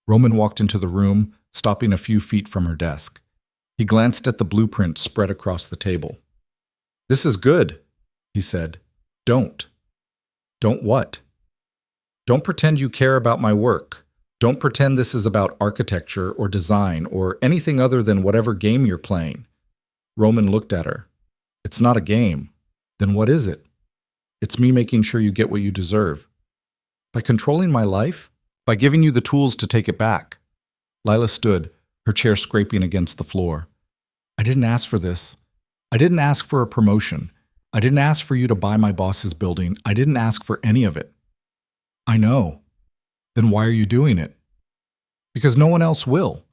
Roman walked into the room, stopping a few feet from her desk. He glanced at the blueprint spread across the table. "This is good," he said. "Don't." "Don't what?" "Don't pretend you care about my work. Don't pretend this is about architecture or design or anything other than whatever game you're playing." Roman looked at her. "It's not a game. Then what is it?" "It's me making sure you get what you deserve." "By controlling my life? By giving you the tools to take it back?" Lila stood, her chair scraping against the floor. "I didn't ask for this. I didn't ask for a promotion. I didn't ask for you to buy my boss's building. I didn't ask for any of it." "I know." "Then why are you doing it?" "Because no one else will."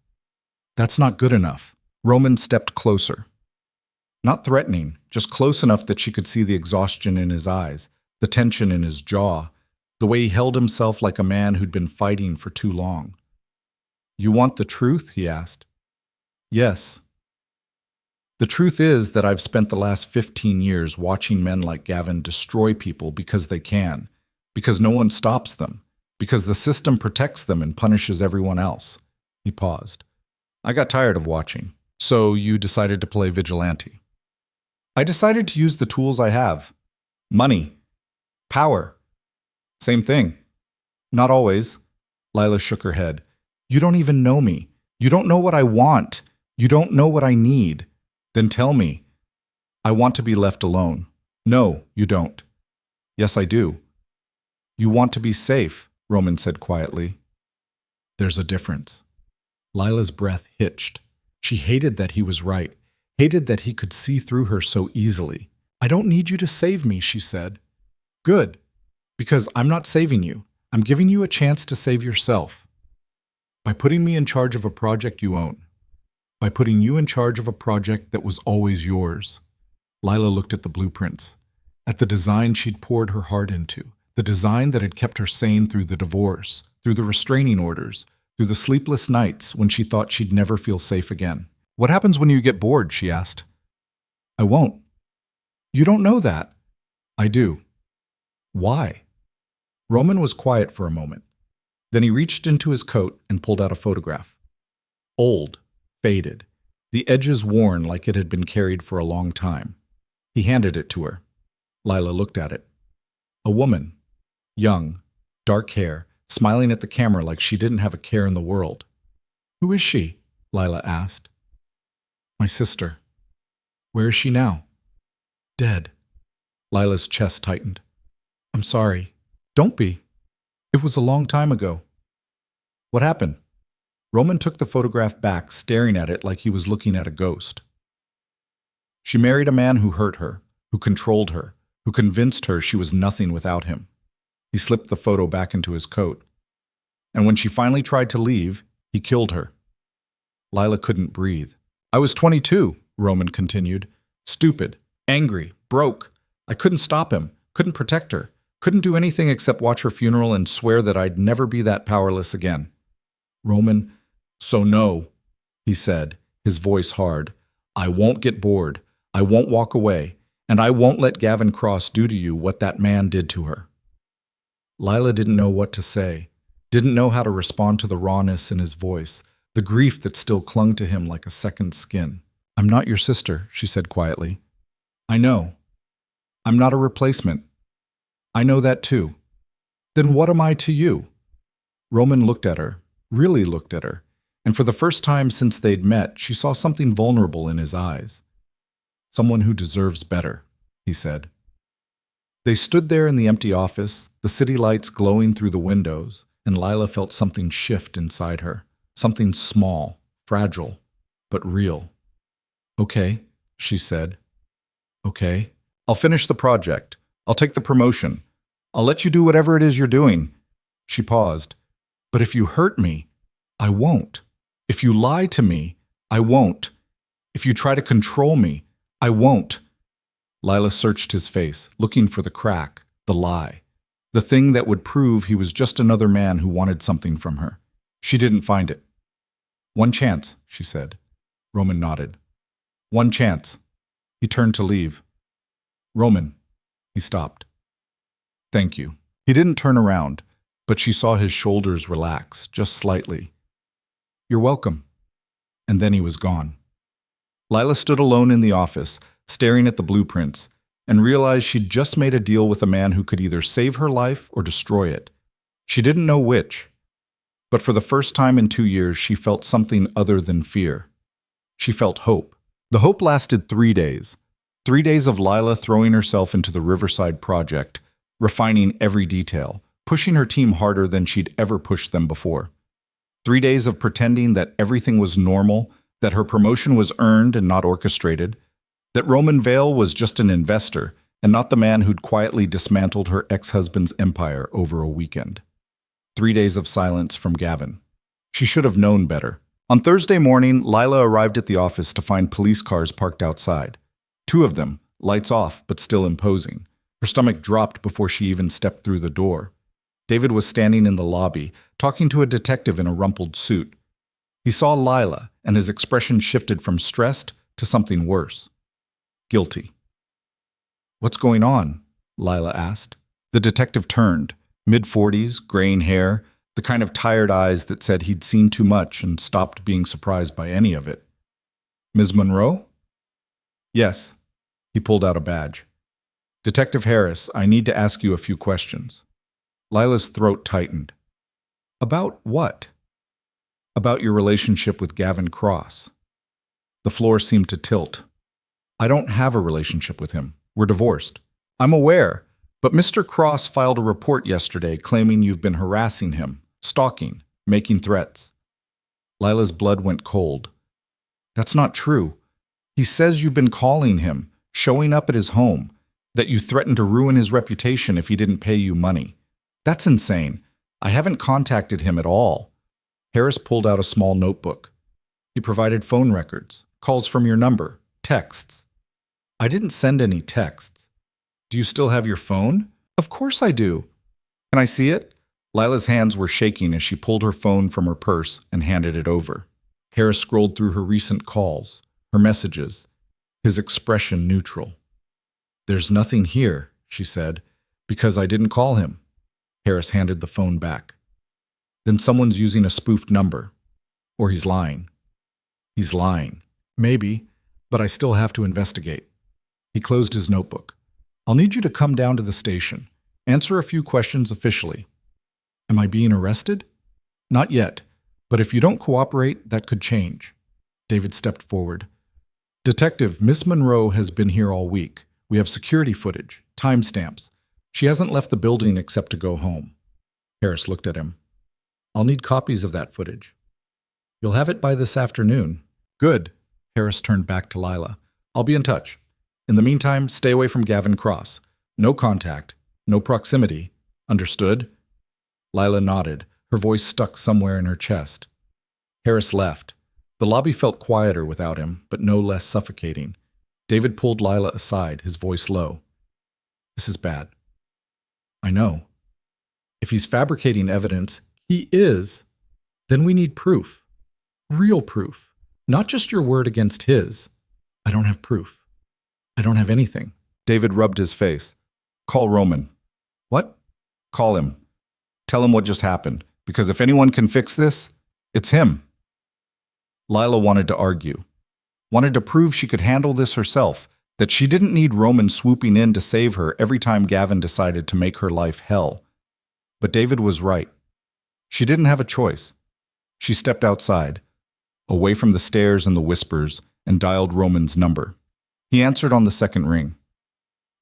"That's not good enough." Roman stepped closer. Not threatening, just close enough that she could see the exhaustion in his eyes, the tension in his jaw, the way he held himself like a man who'd been fighting for too long. "You want the truth?" he asked. "Yes." "The truth is that I've spent the last 15 years watching men like Gavin destroy people because they can, because no one stops them, because the system protects them and punishes everyone else." He paused. "I got tired of watching. So you decided to play vigilante." "I decided to use the tools I have. Money. Power. Same thing." "Not always." Lila shook her head. "You don't even know me. You don't know what I want. You don't know what I need. Then tell me." "I want to be left alone." "No, you don't." "Yes, I do." "You want to be safe," Roman said quietly. "There's a difference." Lila's breath hitched. She hated that he was right, hated that he could see through her so easily. "I don't need you to save me," she said. "Good. Because I'm not saving you. I'm giving you a chance to save yourself. By putting me in charge of a project you own. By putting you in charge of a project that was always yours." Lila looked at the blueprints, at the design she'd poured her heart into, the design that had kept her sane through the divorce, through the restraining orders, through the sleepless nights when she thought she'd never feel safe again. "What happens when you get bored?" she asked. "I won't." "You don't know that." "I do." "Why?" Roman was quiet for a moment. Then he reached into his coat and pulled out a photograph. Old, faded, the edges worn like it had been carried for a long time. He handed it to her. Lila looked at it. A woman, young, dark hair, smiling at the camera like she didn't have a care in the world. "Who is she?" Lila asked. "My sister." "Where is she now?" "Dead." Lila's chest tightened. "I'm sorry." "Don't be. It was a long time ago." "What happened?" Roman took the photograph back, staring at it like he was looking at a ghost. "She married a man who hurt her, who controlled her, who convinced her she was nothing without him." He slipped the photo back into his coat. "And when she finally tried to leave, he killed her." Lila couldn't breathe. "I was 22, Roman continued. "Stupid, angry, broke. I couldn't stop him, couldn't protect her, couldn't do anything except watch her funeral and swear that I'd never be that powerless again." Roman, "So no," he said, his voice hard. "I won't get bored. I won't walk away. And I won't let Gavin Cross do to you what that man did to her." Lila didn't know what to say, didn't know how to respond to the rawness in his voice, the grief that still clung to him like a second skin. "I'm not your sister," she said quietly. "I know. I'm not a replacement. I know that too." "Then what am I to you?" Roman looked at her, really looked at her, and for the first time since they'd met, she saw something vulnerable in his eyes. "Someone who deserves better," he said. They stood there in the empty office, the city lights glowing through the windows, and Lila felt something shift inside her, something small, fragile, but real. "Okay," she said. "Okay. I'll finish the project. I'll take the promotion. I'll let you do whatever it is you're doing." She paused. But if you hurt me, I won't. If you lie to me, I won't. If you try to control me, I won't. Lila searched his face, looking for the crack, the lie, the thing that would prove he was just another man who wanted something from her. She didn't find it. "One chance," she said. Roman nodded. "One chance." He turned to leave. "Roman." He stopped. "Thank you." He didn't turn around, but she saw his shoulders relax, just slightly. "You're welcome." And then he was gone. Lila stood alone in the office, staring at the blueprints, and realized she'd just made a deal with a man who could either save her life or destroy it. She didn't know which. But for the first time in 2 years, she felt something other than fear. She felt hope. The hope lasted 3 days. 3 days of Lila throwing herself into the Riverside project, refining every detail, pushing her team harder than she'd ever pushed them before. 3 days of pretending that everything was normal, that her promotion was earned and not orchestrated, that Roman Vale was just an investor and not the man who'd quietly dismantled her ex-husband's empire over a weekend. 3 days of silence from Gavin. She should have known better. On Thursday morning, Lila arrived at the office to find police cars parked outside. 2 of them, lights off but still imposing. Her stomach dropped before she even stepped through the door. David was standing in the lobby, talking to a detective in a rumpled suit. He saw Lila, and his expression shifted from stressed to something worse. Guilty. "What's going on?" Lila asked. The detective turned, mid-40s, graying hair, the kind of tired eyes that said he'd seen too much and stopped being surprised by any of it. "Ms. Monroe?" "Yes." He pulled out a badge. "Detective Harris, I need to ask you a few questions." Lila's throat tightened. "About what?" "About your relationship with Gavin Cross." The floor seemed to tilt. "I don't have a relationship with him. We're divorced." "I'm aware, but Mr. Cross filed a report yesterday claiming you've been harassing him, stalking, making threats." Lila's blood went cold. "That's not true. He says you've been calling him, showing up at his home, that you threatened to ruin his reputation if he didn't pay you money. That's insane. I haven't contacted him at all." Harris pulled out a small notebook. "He provided phone records, calls from your number, texts." "I didn't send any texts." "Do you still have your phone?" "Of course I do." "Can I see it?" Lila's hands were shaking as she pulled her phone from her purse and handed it over. Harris scrolled through her recent calls, her messages, his expression neutral. "There's nothing here," she said, "because I didn't call him." Harris handed the phone back. "Then someone's using a spoofed number. Or he's lying." "He's lying." "Maybe, but I still have to investigate." He closed his notebook. "I'll need you to come down to the station. Answer a few questions officially." "Am I being arrested?" "Not yet, but if you don't cooperate, that could change." David stepped forward. "Detective, Miss Monroe has been here all week. We have security footage, timestamps. She hasn't left the building except to go home." Harris looked at him. "I'll need copies of that footage." "You'll have it by this afternoon." "Good." Harris turned back to Lila. "I'll be in touch. In the meantime, stay away from Gavin Cross. No contact, no proximity. Understood?" Lila nodded, her voice stuck somewhere in her chest. Harris left. The lobby felt quieter without him, but no less suffocating. David pulled Lila aside, his voice low. "This is bad." "I know." "If he's fabricating evidence, he is. Then we need proof. Real proof. Not just your word against his." "I don't have proof. I don't have anything." David rubbed his face. "Call Roman." "What?" "Call him. Tell him what just happened, because if anyone can fix this, it's him." Lila wanted to argue. Wanted to prove she could handle this herself, that she didn't need Roman swooping in to save her every time Gavin decided to make her life hell. But David was right. She didn't have a choice. She stepped outside, away from the stares and the whispers, and dialed Roman's number. He answered on the second ring.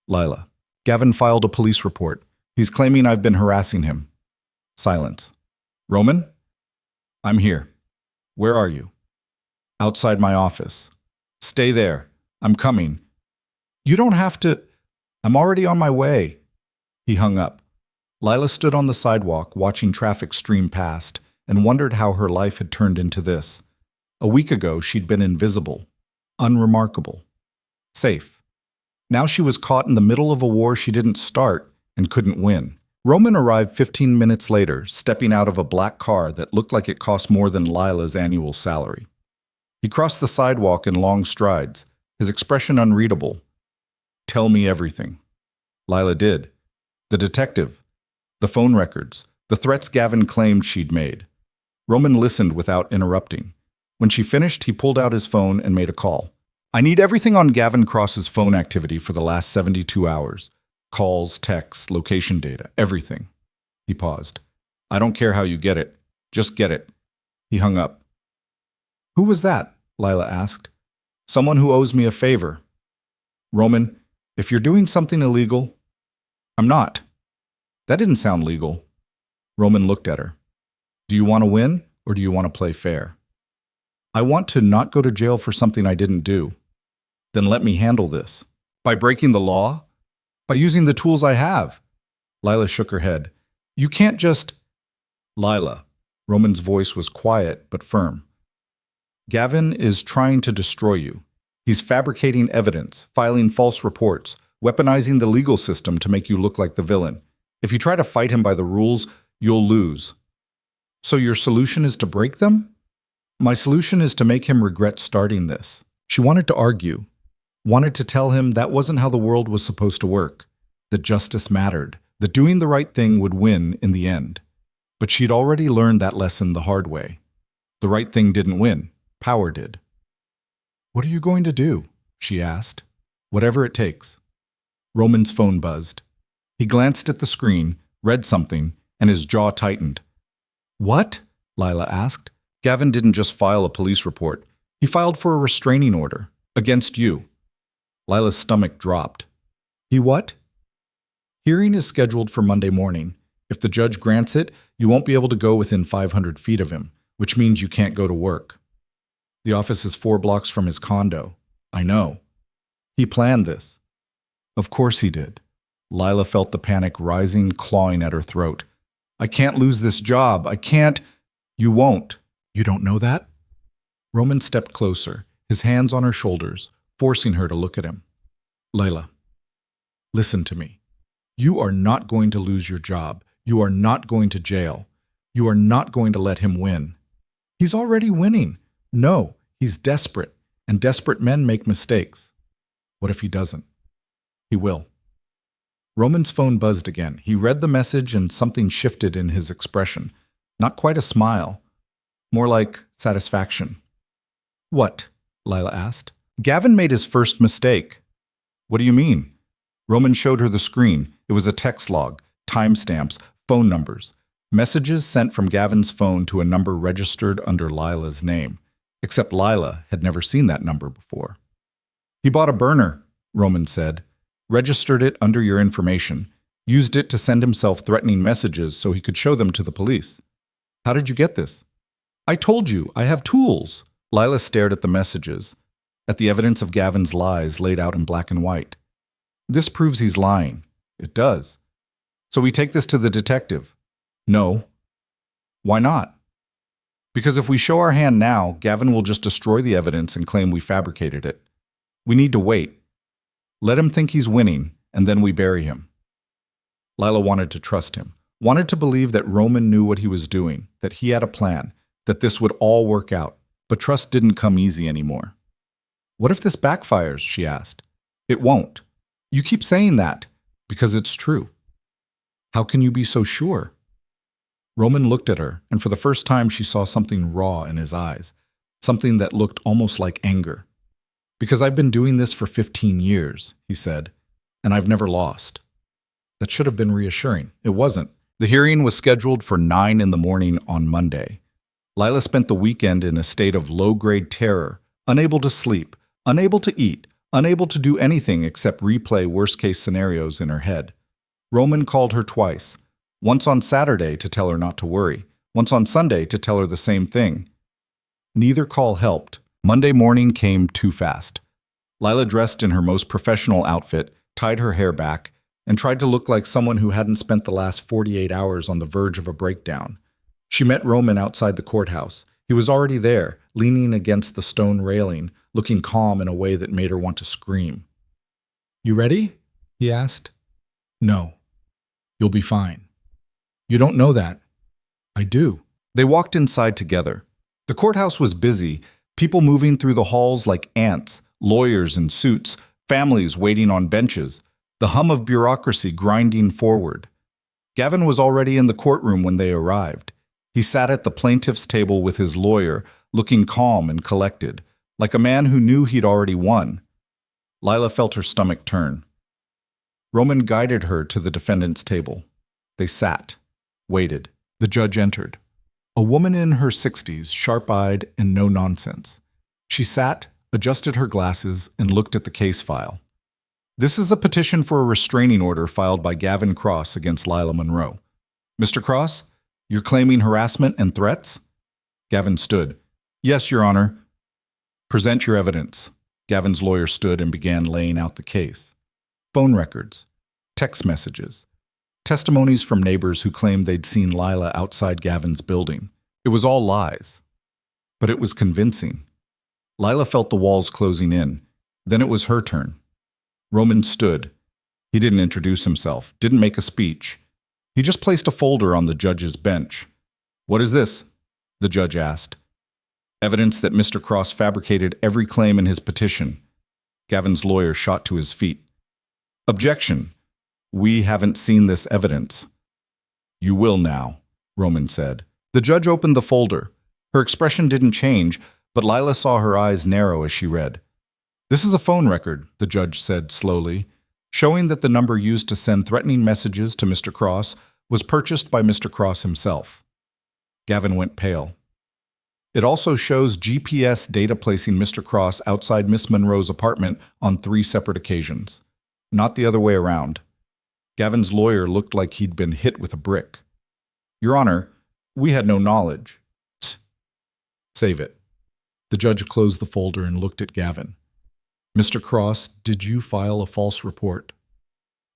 "Lila, Gavin filed a police report. He's claiming I've been harassing him." Silence. "Roman? I'm here. Where are you?" "Outside my office." "Stay there. I'm coming." "You don't have to." "I'm already on my way." He hung up. Lila stood on the sidewalk, watching traffic stream past, and wondered how her life had turned into this. A week ago, she'd been invisible, unremarkable, safe. Now she was caught in the middle of a war she didn't start and couldn't win. Roman arrived 15 minutes later, stepping out of a black car that looked like it cost more than Lila's annual salary. He crossed the sidewalk in long strides, his expression unreadable. "Tell me everything." Lila did. The detective, the phone records, the threats Gavin claimed she'd made. Roman listened without interrupting. When she finished, he pulled out his phone and made a call. "I need everything on Gavin Cross's phone activity for the last 72 hours. Calls, texts, location data, everything." He paused. "I don't care how you get it. Just get it." He hung up. "Who was that?" Lila asked. "Someone who owes me a favor." "Roman, if you're doing something illegal..." "I'm not." "That didn't sound legal." Roman looked at her. "Do you want to win, or do you want to play fair?" "I want to not go to jail for something I didn't do." "Then let me handle this." "By breaking the law?" "By using the tools I have." Lila shook her head. "You can't just..." "Lila." Roman's voice was quiet but firm. "Gavin is trying to destroy you. He's fabricating evidence, filing false reports, weaponizing the legal system to make you look like the villain. If you try to fight him by the rules, you'll lose." "So your solution is to break them?" "My solution is to make him regret starting this." She wanted to argue, wanted to tell him that wasn't how the world was supposed to work, that justice mattered, that doing the right thing would win in the end. But she'd already learned that lesson the hard way. The right thing didn't win. Power did. "What are you going to do?" she asked. "Whatever it takes." Roman's phone buzzed. He glanced at the screen, read something, and his jaw tightened. "What?" Lila asked. "Gavin didn't just file a police report. He filed for a restraining order. Against you." Lila's stomach dropped. "He what?" "Hearing is scheduled for Monday morning. If the judge grants it, you won't be able to go within 500 feet of him, which means you can't go to work. The office is 4 blocks from his condo. I know. He planned this." "Of course he did." Lila felt the panic rising, clawing at her throat. "I can't lose this job. I can't..." "You won't." "You don't know that?" Roman stepped closer, his hands on her shoulders, forcing her to look at him. "Lila, listen to me. You are not going to lose your job. You are not going to jail. You are not going to let him win. He's already winning. No, he's desperate, and desperate men make mistakes. What if he doesn't? He will." Roman's phone buzzed again. He read the message and something shifted in his expression. Not quite a smile. More like satisfaction. "What?" Lila asked. "Gavin made his first mistake." "What do you mean?" Roman showed her the screen. It was a text log, timestamps, phone numbers. Messages sent from Gavin's phone to a number registered under Lila's name. Except Lila had never seen that number before. "He bought a burner," Roman said. "Registered it under your information. Used it to send himself threatening messages so he could show them to the police." "How did you get this?" "I told you, I have tools." Lila stared at the messages, at the evidence of Gavin's lies laid out in black and white. "This proves he's lying." "It does." "So we take this to the detective." "No." "Why not?" "Because if we show our hand now, Gavin will just destroy the evidence and claim we fabricated it. We need to wait. Let him think he's winning, and then we bury him." Lila wanted to trust him, wanted to believe that Roman knew what he was doing, that he had a plan, that this would all work out, but trust didn't come easy anymore. "What if this backfires?" she asked. "It won't." "You keep saying that." "Because it's true." "How can you be so sure?" Roman looked at her, and for the first time she saw something raw in his eyes, something that looked almost like anger. "Because I've been doing this for 15 years, he said, "and I've never lost." That should have been reassuring. It wasn't. The hearing was scheduled for 9 in the morning on Monday. Lila spent the weekend in a state of low-grade terror, unable to sleep, unable to eat, unable to do anything except replay worst-case scenarios in her head. Roman called her twice, once on Saturday to tell her not to worry, once on Sunday to tell her the same thing. Neither call helped. Monday morning came too fast. Lila dressed in her most professional outfit, tied her hair back, and tried to look like someone who hadn't spent the last 48 hours on the verge of a breakdown. She met Roman outside the courthouse. He was already there, leaning against the stone railing, looking calm in a way that made her want to scream. "You ready?" he asked. "No. You'll be fine." "You don't know that." "I do." They walked inside together. The courthouse was busy, people moving through the halls like ants, lawyers in suits, families waiting on benches, the hum of bureaucracy grinding forward. Gavin was already in the courtroom when they arrived. He sat at the plaintiff's table with his lawyer, looking calm and collected, like a man who knew he'd already won. Lila felt her stomach turn. Roman guided her to the defendant's table. They sat, waited. The judge entered. A woman in her 60s, sharp-eyed and no-nonsense. She sat, adjusted her glasses, and looked at the case file. "This is a petition for a restraining order filed by Gavin Cross against Lila Monroe. Mr. Cross, you're claiming harassment and threats?" Gavin stood. "Yes, Your Honor." "Present your evidence." Gavin's lawyer stood and began laying out the case. Phone records, text messages, testimonies from neighbors who claimed they'd seen Lila outside Gavin's building. It was all lies. But it was convincing. Lila felt the walls closing in. Then it was her turn. Roman stood. He didn't introduce himself, didn't make a speech. He just placed a folder on the judge's bench. "What is this?" the judge asked. "Evidence that Mr. Cross fabricated every claim in his petition." Gavin's lawyer shot to his feet. "Objection. We haven't seen this evidence." "You will now," Roman said. The judge opened the folder. Her expression didn't change, but Lila saw her eyes narrow as she read. "This is a phone record," the judge said slowly, showing that the number used to send threatening messages to Mr. Cross was purchased by Mr. Cross himself. Gavin went pale. "It also shows GPS data placing Mr. Cross outside Miss Monroe's apartment on 3 separate occasions. Not the other way around." Gavin's lawyer looked like he'd been hit with a brick. "Your Honor, we had no knowledge." "Tsk. Save it." The judge closed the folder and looked at Gavin. "Mr. Cross, did you file a false report?"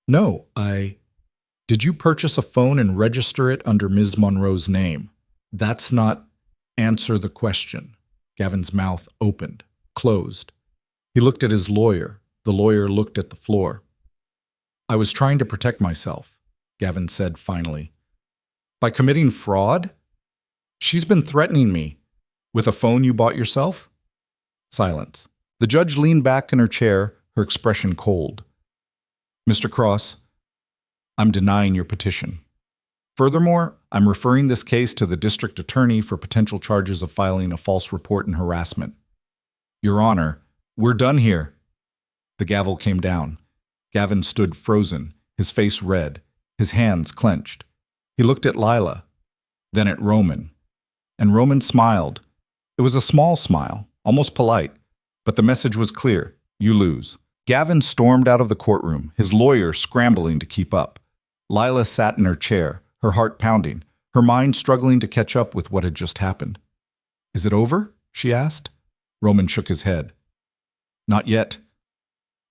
"No, Did you purchase a phone and register it under Ms. Monroe's name?" "That's not—" "Answer the question." Gavin's mouth opened, closed. He looked at his lawyer. The lawyer looked at the floor. "I was trying to protect myself," Gavin said finally. "By committing fraud? She's been threatening me. With a phone you bought yourself?" Silence. The judge leaned back in her chair, her expression cold. "Mr. Cross, I'm denying your petition. Furthermore, I'm referring this case to the district attorney for potential charges of filing a false report and harassment." "Your Honor, we're done here." The gavel came down. Gavin stood frozen, his face red, his hands clenched. He looked at Lila, then at Roman. And Roman smiled. It was a small smile, almost polite, but the message was clear: you lose. Gavin stormed out of the courtroom, his lawyer scrambling to keep up. Lila sat in her chair, her heart pounding, her mind struggling to catch up with what had just happened. "Is it over?" she asked. Roman shook his head. "Not yet."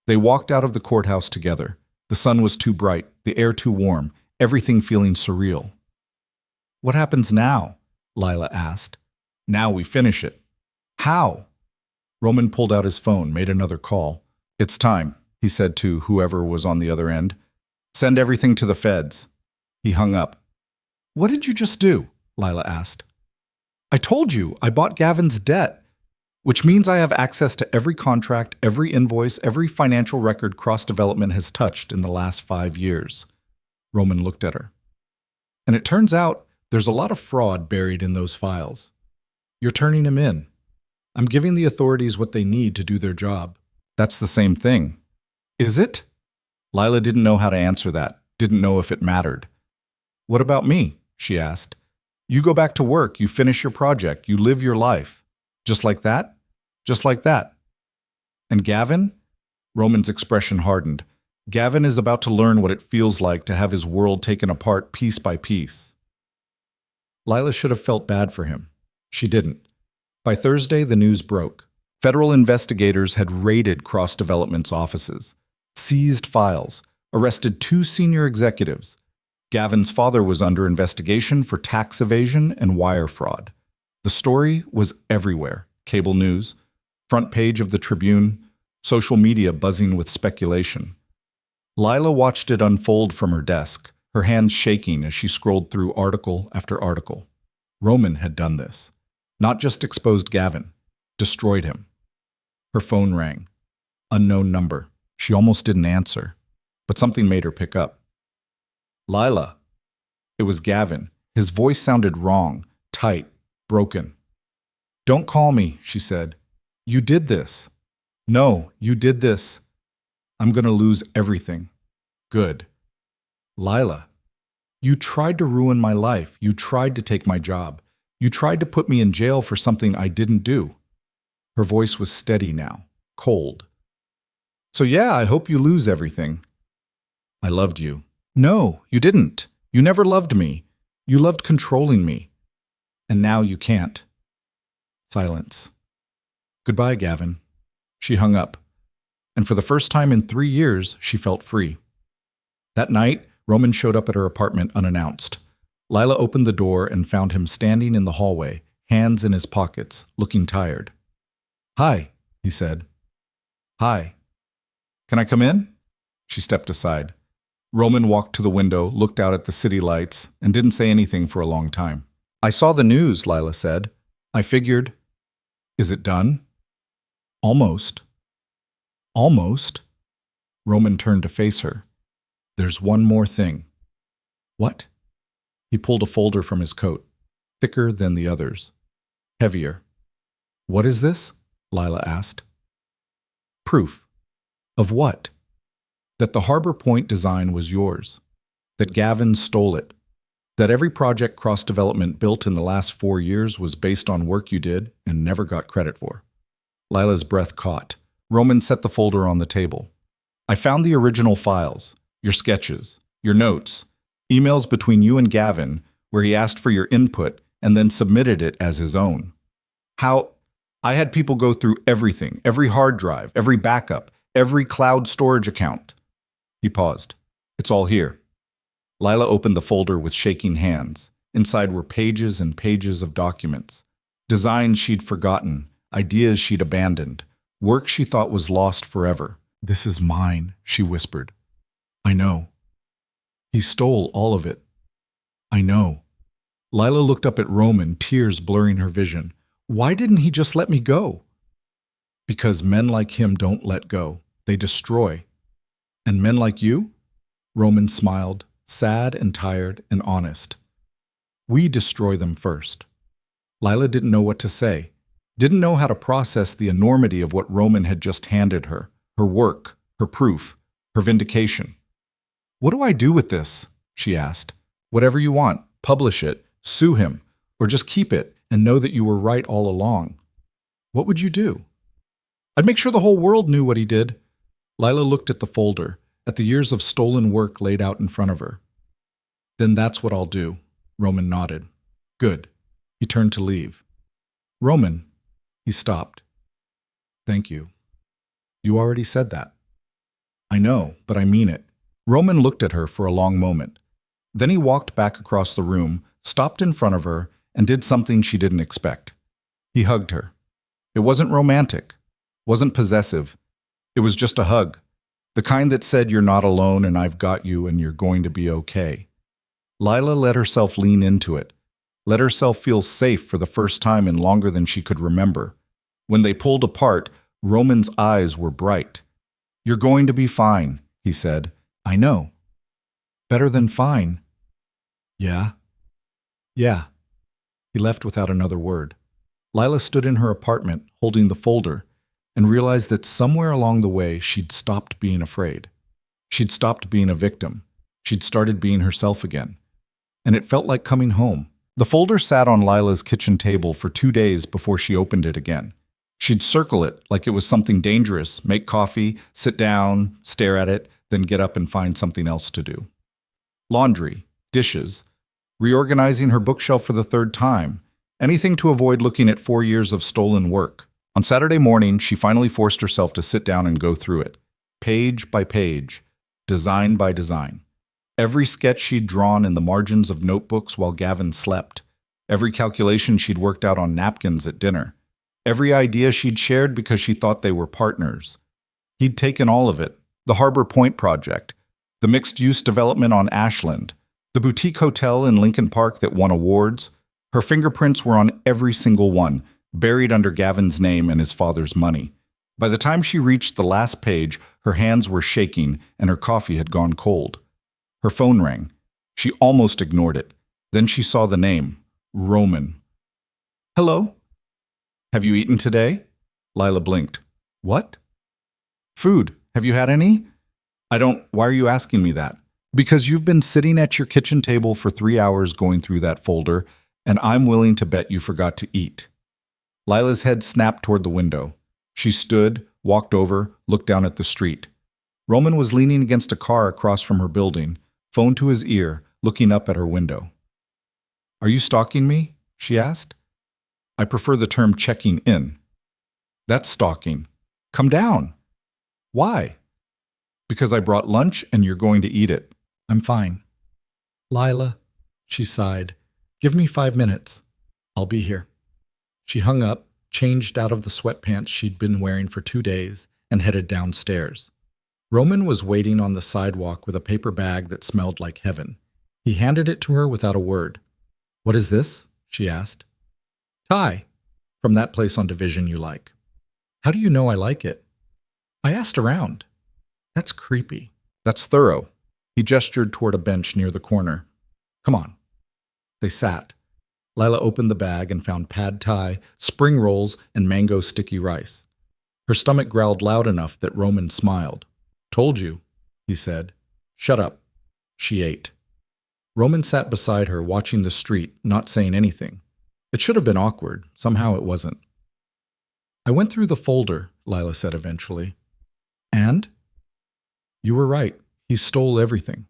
They walked out of the courthouse together. The sun was too bright, the air too warm, everything feeling surreal. "What happens now?" Lila asked. "Now we finish it." "How?" Roman pulled out his phone, made another call. "It's time," he said to whoever was on the other end. "Send everything to the feds." He hung up. "What did you just do?" Lila asked. "I told you, I bought Gavin's debt, which means I have access to every contract, every invoice, every financial record Cross Development has touched in the last 5 years. Roman looked at her. "And it turns out there's a lot of fraud buried in those files. You're turning him in. I'm giving the authorities what they need to do their job." "That's the same thing." "Is it?" Lila didn't know how to answer that, didn't know if it mattered. "What about me?" she asked. "You go back to work, you finish your project, you live your life. Just like that? Just like that. And Gavin?" Roman's expression hardened. "Gavin is about to learn what it feels like to have his world taken apart piece by piece." Lila should have felt bad for him. She didn't. By Thursday, the news broke. Federal investigators had raided Cross Development's offices, seized files, arrested 2 senior executives. Gavin's father was under investigation for tax evasion and wire fraud. The story was everywhere. Cable news, front page of the Tribune, social media buzzing with speculation. Lila watched it unfold from her desk, her hands shaking as she scrolled through article after article. Roman had done this. Not just exposed Gavin, destroyed him. Her phone rang. Unknown number. She almost didn't answer, but something made her pick up. Lila. It was Gavin. His voice sounded wrong, tight, broken. Don't call me, she said. You did this. No, you did this. I'm going to lose everything. Good. Lila, you tried to ruin my life. You tried to take my job. You tried to put me in jail for something I didn't do. Her voice was steady now, cold. So yeah, I hope you lose everything. I loved you. No, you didn't. You never loved me. You loved controlling me. And now you can't. Silence. Goodbye, Gavin. She hung up. And for the first time in 3 years, she felt free. That night, Roman showed up at her apartment unannounced. Lila opened the door and found him standing in the hallway, hands in his pockets, looking tired. Hi, he said. Hi. Can I come in? She stepped aside. Roman walked to the window, looked out at the city lights, and didn't say anything for a long time. I saw the news, Lila said. I figured. Is it done? Almost. Almost? Roman turned to face her. There's one more thing. What? He pulled a folder from his coat, thicker than the others, heavier. What is this? Lila asked. Proof. Of what? That the Harbor Point design was yours. That Gavin stole it. That every project cross-development built in the last 4 years was based on work you did and never got credit for. Lila's breath caught. Roman set the folder on the table. I found the original files, your sketches, your notes, emails between you and Gavin where he asked for your input and then submitted it as his own. How? I had people go through everything, every hard drive, every backup, every cloud storage account. He paused. It's all here. Lila opened the folder with shaking hands. Inside were pages and pages of documents. Designs she'd forgotten, ideas she'd abandoned, work she thought was lost forever. This is mine, she whispered. I know. He stole all of it. I know. Lila looked up at Roman, tears blurring her vision. Why didn't he just let me go? Because men like him don't let go. They destroy. And men like you? Roman smiled, sad and tired and honest. We destroy them first. Lila didn't know what to say, didn't know how to process the enormity of what Roman had just handed her, her work, her proof, her vindication. What do I do with this? She asked. Whatever you want, publish it, sue him, or just keep it and know that you were right all along. What would you do? I'd make sure the whole world knew what he did. Lila looked at the folder, at the years of stolen work laid out in front of her. Then that's what I'll do, Roman nodded. Good. He turned to leave. Roman, he stopped. Thank you. You already said that. I know, but I mean it. Roman looked at her for a long moment. Then he walked back across the room, stopped in front of her, and did something she didn't expect. He hugged her. It wasn't romantic, wasn't possessive. It was just a hug. The kind that said you're not alone and I've got you and you're going to be okay. Lila let herself lean into it, let herself feel safe for the first time in longer than she could remember. When they pulled apart, Roman's eyes were bright. You're going to be fine, he said. I know. Better than fine. Yeah. Yeah. He left without another word. Lila stood in her apartment, holding the folder, and realized that somewhere along the way she'd stopped being afraid. She'd stopped being a victim. She'd started being herself again. And it felt like coming home. The folder sat on Lila's kitchen table for 2 days before she opened it again. She'd circle it like it was something dangerous, make coffee, sit down, stare at it, then get up and find something else to do. Laundry, dishes, reorganizing her bookshelf for the 3rd time, anything to avoid looking at 4 years of stolen work. On Saturday morning, she finally forced herself to sit down and go through it, page by page, design by design. Every sketch she'd drawn in the margins of notebooks while Gavin slept. Every calculation she'd worked out on napkins at dinner. Every idea she'd shared because she thought they were partners. He'd taken all of it. The Harbor Point project, the mixed-use development on Ashland, the boutique hotel in Lincoln Park that won awards. Her fingerprints were on every single one, buried under Gavin's name and his father's money. By the time she reached the last page, her hands were shaking and her coffee had gone cold. Her phone rang. She almost ignored it. Then she saw the name, Roman. "Hello? Have you eaten today?" Lila blinked. "What?" "Food. Have you had any?" Why are you asking me that?" "Because you've been sitting at your kitchen table for 3 hours going through that folder, and I'm willing to bet you forgot to eat." Lila's head snapped toward the window. She stood, walked over, looked down at the street. Roman was leaning against a car across from her building, phone to his ear, looking up at her window. "Are you stalking me?" she asked. "I prefer the term checking in." "That's stalking. Come down." "Why?" "Because I brought lunch and you're going to eat it." "I'm fine." "Lila," she sighed, "give me 5 minutes. I'll be here." She hung up, changed out of the sweatpants she'd been wearing for 2 days, and headed downstairs. Roman was waiting on the sidewalk with a paper bag that smelled like heaven. He handed it to her without a word. "What is this?" she asked. "Thai, from that place on Division you like." "How do you know I like it?" "I asked around." "That's creepy." "That's thorough." He gestured toward a bench near the corner. "Come on." They sat. Lila opened the bag and found pad thai, spring rolls, and mango sticky rice. Her stomach growled loud enough that Roman smiled. "Told you," he said. "Shut up." She ate. Roman sat beside her, watching the street, not saying anything. It should have been awkward. Somehow it wasn't. "I went through the folder," Lila said eventually. "And?" "You were right. He stole everything."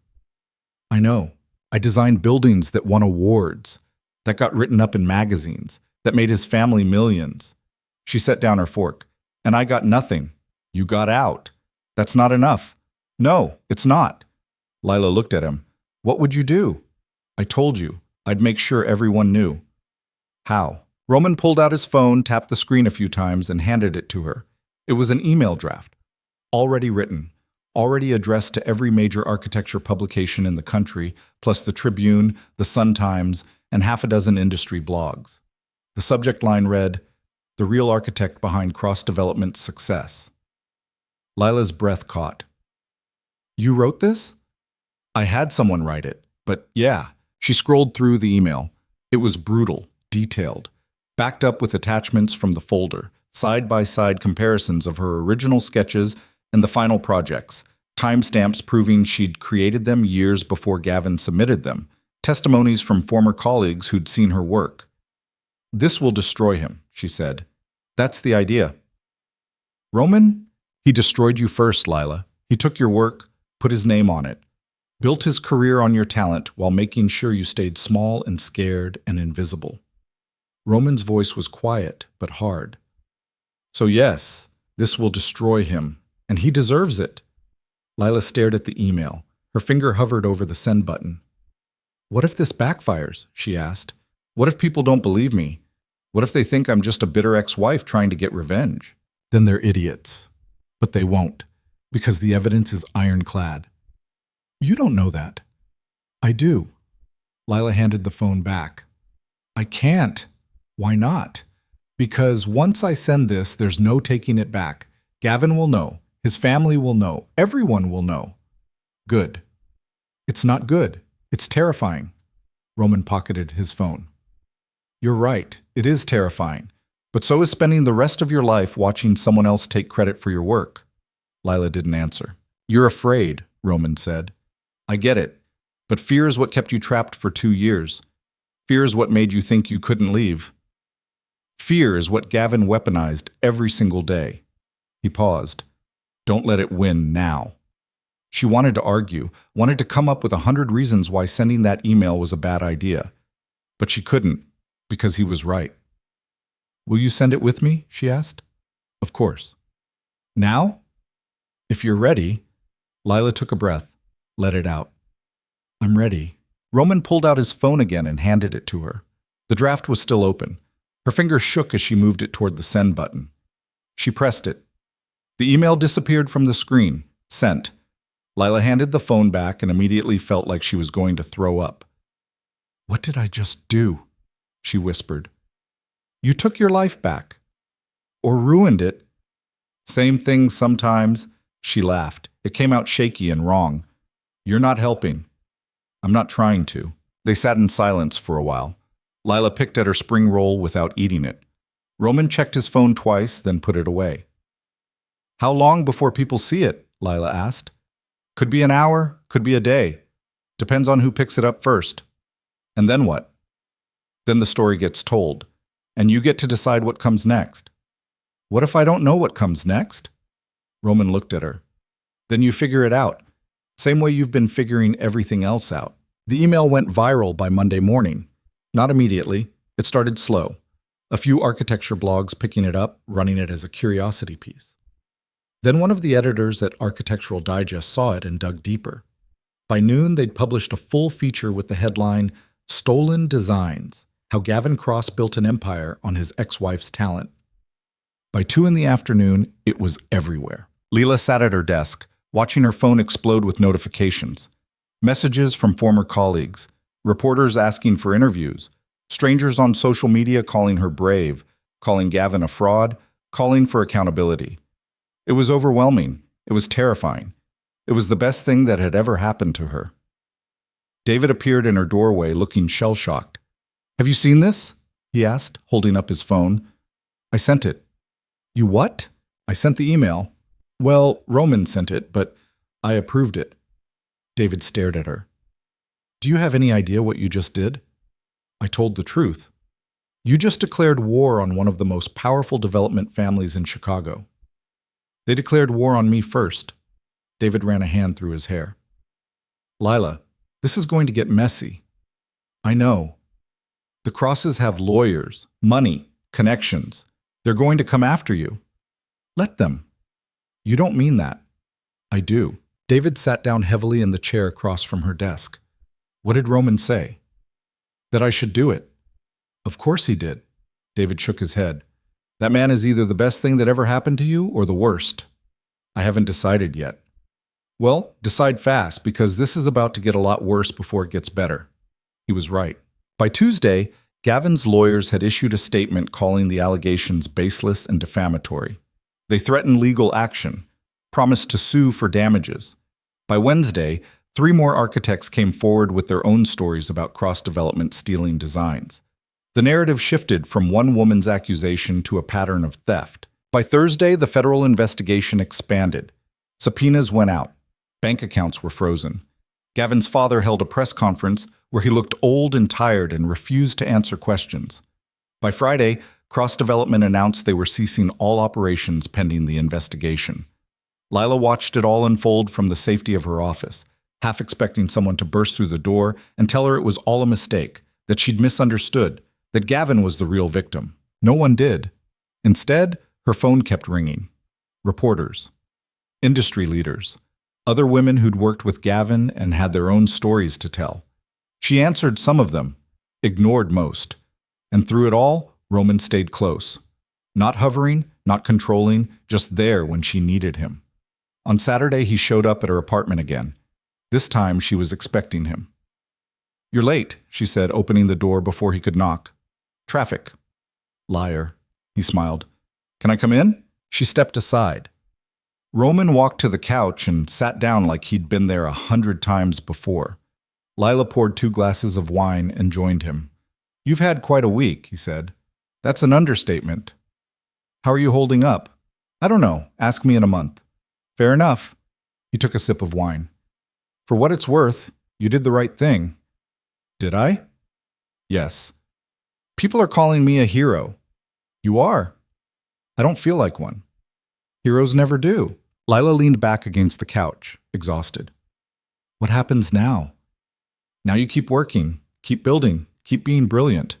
"I know. I designed buildings that won awards, that got written up in magazines, that made his family millions." She set down her fork. "And I got nothing. You got out. That's not enough." "No, it's not." Lila looked at him. "What would you do?" "I told you. I'd make sure everyone knew." "How?" Roman pulled out his phone, tapped the screen a few times, and handed it to her. It was an email draft. Already written. Already addressed to every major architecture publication in the country, plus the Tribune, the Sun-Times, and half a dozen industry blogs. The subject line read, "The real architect behind cross-development's success." Lila's breath caught. "You wrote this?" "I had someone write it, but yeah." She scrolled through the email. It was brutal, detailed, backed up with attachments from the folder, side-by-side comparisons of her original sketches and the final projects, timestamps proving she'd created them years before Gavin submitted them, testimonies from former colleagues who'd seen her work. "This will destroy him," she said. "That's the idea." "Roman? He destroyed you first, Lila. He took your work, put his name on it, built his career on your talent while making sure you stayed small and scared and invisible." Roman's voice was quiet but hard. "So yes, this will destroy him, and he deserves it." Lila stared at the email. Her finger hovered over the send button. "What if this backfires?" she asked. "What if people don't believe me? What if they think I'm just a bitter ex-wife trying to get revenge?" "Then they're idiots." "But they won't, because the evidence is ironclad." "You don't know that." "I do." Lila handed the phone back. "I can't." "Why not?" "Because once I send this, there's no taking it back. Gavin will know. His family will know. Everyone will know." "Good." "It's not good. It's terrifying." Roman pocketed his phone. "You're right. It is terrifying. But so is spending the rest of your life watching someone else take credit for your work." Lila didn't answer. "You're afraid," Roman said. "I get it. But fear is what kept you trapped for 2 years. Fear is what made you think you couldn't leave. Fear is what Gavin weaponized every single day." He paused. "Don't let it win now." She wanted to argue, wanted to come up with 100 reasons why sending that email was a bad idea. But she couldn't, because he was right. "Will you send it with me?" she asked. "Of course." "Now?" "If you're ready." Lila took a breath, let it out. I'm ready. Roman pulled out his phone again and handed it to her. The draft was still open. Her fingers shook as she moved it toward the send button. She pressed it. The email disappeared from the screen. Sent. Lila handed the phone back and immediately felt like she was going to throw up. "What did I just do?" she whispered. "You took your life back. Or ruined it." "Same thing sometimes," she laughed. It came out shaky and wrong. "You're not helping." "I'm not trying to." They sat in silence for a while. Lila picked at her spring roll without eating it. Roman checked his phone twice, then put it away. "How long before people see it?" Lila asked. "Could be an hour, could be a day. Depends on who picks it up first." "And then what?" "Then the story gets told, and you get to decide what comes next." "What if I don't know what comes next?" Roman looked at her. "Then you figure it out. Same way you've been figuring everything else out." The email went viral by Monday morning. Not immediately. It started slow. A few architecture blogs picking it up, running it as a curiosity piece. Then one of the editors at Architectural Digest saw it and dug deeper. By noon, they'd published a full feature with the headline, "Stolen Designs: How Gavin Cross Built an Empire on His Ex-Wife's Talent." By 2 in the afternoon, it was everywhere. Leela sat at her desk, watching her phone explode with notifications. Messages from former colleagues, reporters asking for interviews, strangers on social media calling her brave, calling Gavin a fraud, calling for accountability. It was overwhelming. It was terrifying. It was the best thing that had ever happened to her. David appeared in her doorway, looking shell-shocked. "Have you seen this?" he asked, holding up his phone. "I sent it." "You what?" "I sent the email." "Well, Roman sent it, but I approved it." David stared at her. "Do you have any idea what you just did?" "I told the truth. You just declared war on one of the most powerful development families in Chicago." "They declared war on me first." David ran a hand through his hair. "Lila, this is going to get messy." "I know. The Crosses have lawyers, money, connections. They're going to come after you." "Let them." "You don't mean that." "I do." David sat down heavily in the chair across from her desk. "What did Roman say?" "That I should do it." "Of course he did." David shook his head. "That man is either the best thing that ever happened to you or the worst." "I haven't decided yet." "Well, decide fast, because this is about to get a lot worse before it gets better." He was right. By Tuesday, Gavin's lawyers had issued a statement calling the allegations baseless and defamatory. They threatened legal action, promised to sue for damages. By Wednesday, 3 more architects came forward with their own stories about cross-development stealing designs. The narrative shifted from one woman's accusation to a pattern of theft. By Thursday, the federal investigation expanded. Subpoenas went out. Bank accounts were frozen. Gavin's father held a press conference where he looked old and tired and refused to answer questions. By Friday, Cross Development announced they were ceasing all operations pending the investigation. Lila watched it all unfold from the safety of her office, half expecting someone to burst through the door and tell her it was all a mistake, that she'd misunderstood, that Gavin was the real victim. No one did. Instead, her phone kept ringing. Reporters, industry leaders, other women who'd worked with Gavin and had their own stories to tell. She answered some of them, ignored most. And through it all, Roman stayed close. Not hovering, not controlling, just there when she needed him. On Saturday, he showed up at her apartment again. This time, she was expecting him. "You're late," she said, opening the door before he could knock. "Traffic." "Liar," he smiled. "Can I come in?" She stepped aside. Roman walked to the couch and sat down like he'd been there 100 times before. Lila poured 2 glasses of wine and joined him. "You've had quite a week," he said. "That's an understatement." "How are you holding up?" "I don't know. Ask me in a month." "Fair enough." He took a sip of wine. "For what it's worth, you did the right thing." "Did I?" "Yes." "People are calling me a hero." "You are." "I don't feel like one." "Heroes never do." Lila leaned back against the couch, exhausted. "What happens now?" "Now you keep working, keep building, keep being brilliant."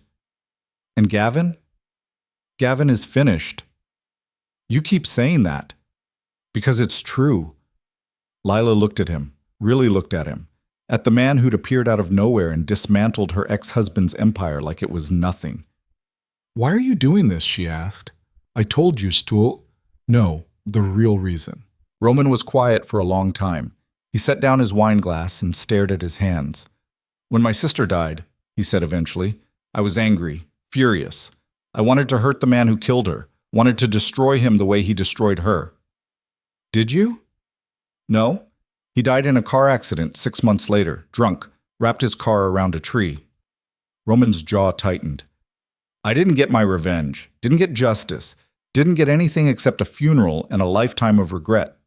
"And Gavin?" "Gavin is finished." "You keep saying that." "Because it's true." Lila looked at him, really looked at him. at the man who'd appeared out of nowhere and dismantled her ex-husband's empire like it was nothing. "Why are you doing this?" she asked. "I told you, Stool." "No, the real reason." Roman was quiet for a long time. He set down his wine glass and stared at his hands. "When my sister died," he said eventually, "I was angry, furious. I wanted to hurt the man who killed her, wanted to destroy him the way he destroyed her." "Did you?" "No. He died in a car accident 6 months later, drunk, wrapped his car around a tree." Roman's jaw tightened. "I didn't get my revenge, didn't get justice, didn't get anything except a funeral and a lifetime of regret."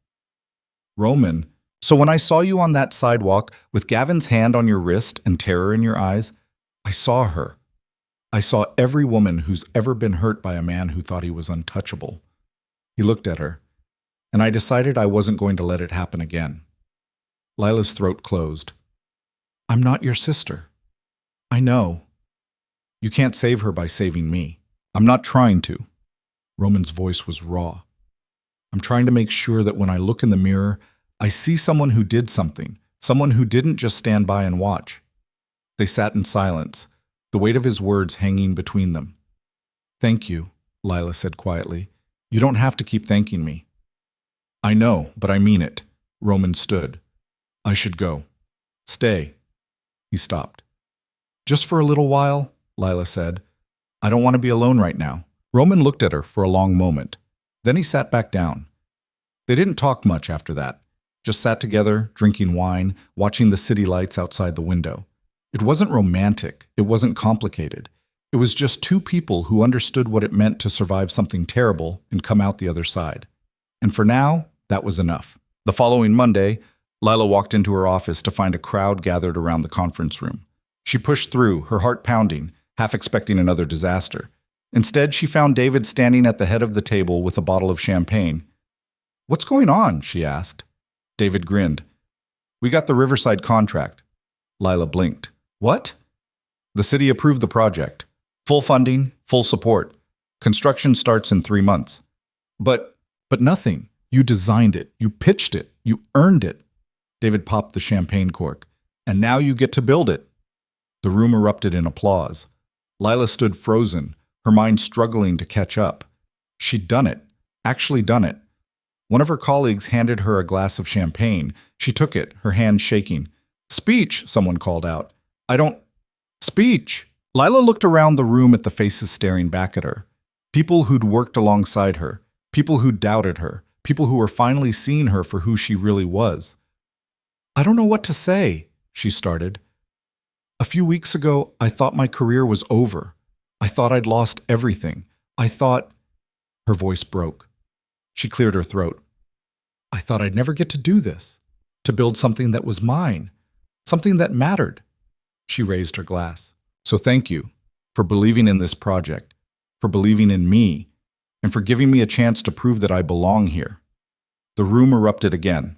"Roman, so when I saw you on that sidewalk with Gavin's hand on your wrist and terror in your eyes, I saw her. I saw every woman who's ever been hurt by a man who thought he was untouchable." He looked at her, and I decided I wasn't going to let it happen again. Lila's throat closed. "I'm not your sister." "I know. You can't save her by saving me. I'm not trying to." Roman's voice was raw. "I'm trying to make sure that when I look in the mirror, I see someone who did something, someone who didn't just stand by and watch." They sat in silence, the weight of his words hanging between them. "Thank you," Lila said quietly. "You don't have to keep thanking me." "I know, but I mean it." Roman stood. "I should go." "Stay." He stopped. "Just for a little while," Lila said. "I don't want to be alone right now." Roman looked at her for a long moment. Then he sat back down. They didn't talk much after that. Just sat together, drinking wine, watching the city lights outside the window. It wasn't romantic. It wasn't complicated. It was just two people who understood what it meant to survive something terrible and come out the other side. And for now, that was enough. The following Monday, Lila walked into her office to find a crowd gathered around the conference room. She pushed through, her heart pounding, half expecting another disaster. Instead, she found David standing at the head of the table with a bottle of champagne. "What's going on?" she asked. David grinned. "We got the Riverside contract." Lila blinked. "What?" "The city approved the project. Full funding, full support. Construction starts in 3 months." But nothing. You designed it. You pitched it. You earned it." David popped the champagne cork. "And now you get to build it." The room erupted in applause. Lila stood frozen, her mind struggling to catch up. She'd done it. Actually done it. One of her colleagues handed her a glass of champagne. She took it, her hand shaking. "Speech," someone called out. Speech." Lila looked around the room at the faces staring back at her. People who'd worked alongside her. People who doubted her. People who were finally seeing her for who she really was. "I don't know what to say," she started. "A few weeks ago, I thought my career was over. I thought I'd lost everything. I thought—" Her voice broke. She cleared her throat. "I thought I'd never get to do this, to build something that was mine, something that mattered." She raised her glass. "So thank you for believing in this project, for believing in me, and for giving me a chance to prove that I belong here." The room erupted again.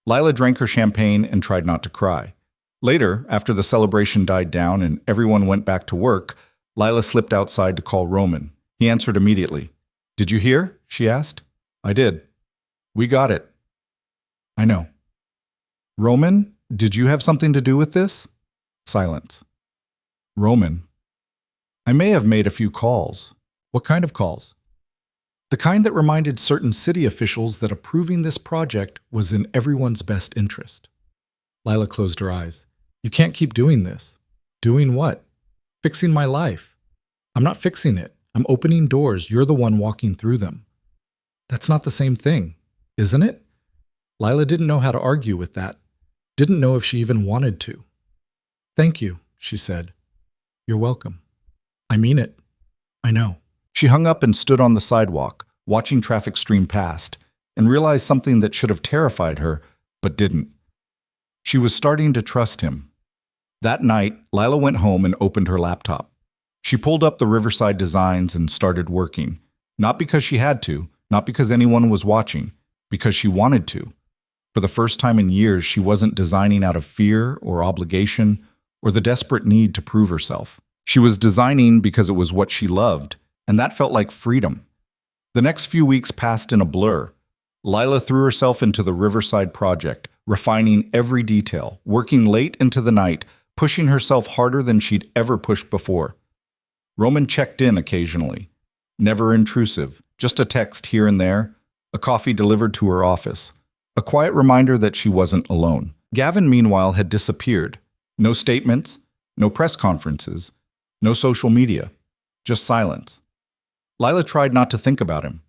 Lila drank her champagne and tried not to cry. Later, after the celebration died down and everyone went back to work, Lila slipped outside to call Roman. He answered immediately. "Did you hear?" she asked. "I did. We got it." "I know." "Roman, did you have something to do with this?" Silence. "Roman, I may have made a few calls." "What kind of calls?" "The kind that reminded certain city officials that approving this project was in everyone's best interest." Lila closed her eyes. "You can't keep doing this." "Doing what?" "Fixing my life." "I'm not fixing it. I'm opening doors. You're the one walking through them." "That's not the same thing, isn't it?" Lila didn't know how to argue with that. Didn't know if she even wanted to. "Thank you," she said. "You're welcome." "I mean it. I know." She hung up and stood on the sidewalk, watching traffic stream past, and realized something that should have terrified her, but didn't. She was starting to trust him. That night, Lila went home and opened her laptop. She pulled up the Riverside designs and started working, not because she had to, not because anyone was watching, because she wanted to. For the first time in years, she wasn't designing out of fear or obligation or the desperate need to prove herself. She was designing because it was what she loved, and that felt like freedom. The next few weeks passed in a blur. Lila threw herself into the Riverside project, refining every detail, working late into the night, pushing herself harder than she'd ever pushed before. Roman checked in occasionally. Never intrusive, just a text here and there, a coffee delivered to her office, a quiet reminder that she wasn't alone. Gavin, meanwhile, had disappeared. No statements, no press conferences, no social media, just silence. Lila tried not to think about him,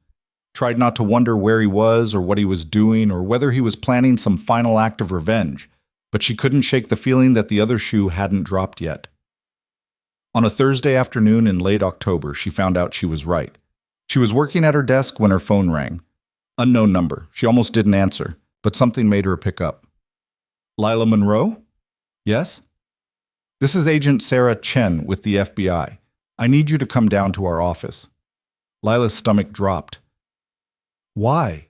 tried not to wonder where he was or what he was doing or whether he was planning some final act of revenge, but she couldn't shake the feeling that the other shoe hadn't dropped yet. On a Thursday afternoon in late October, she found out she was right. She was working at her desk when her phone rang. Unknown number. She almost didn't answer, but something made her pick up. Lila Monroe? Yes? This is Agent Sarah Chen with the FBI. I need you to come down to our office. Lila's stomach dropped. Why?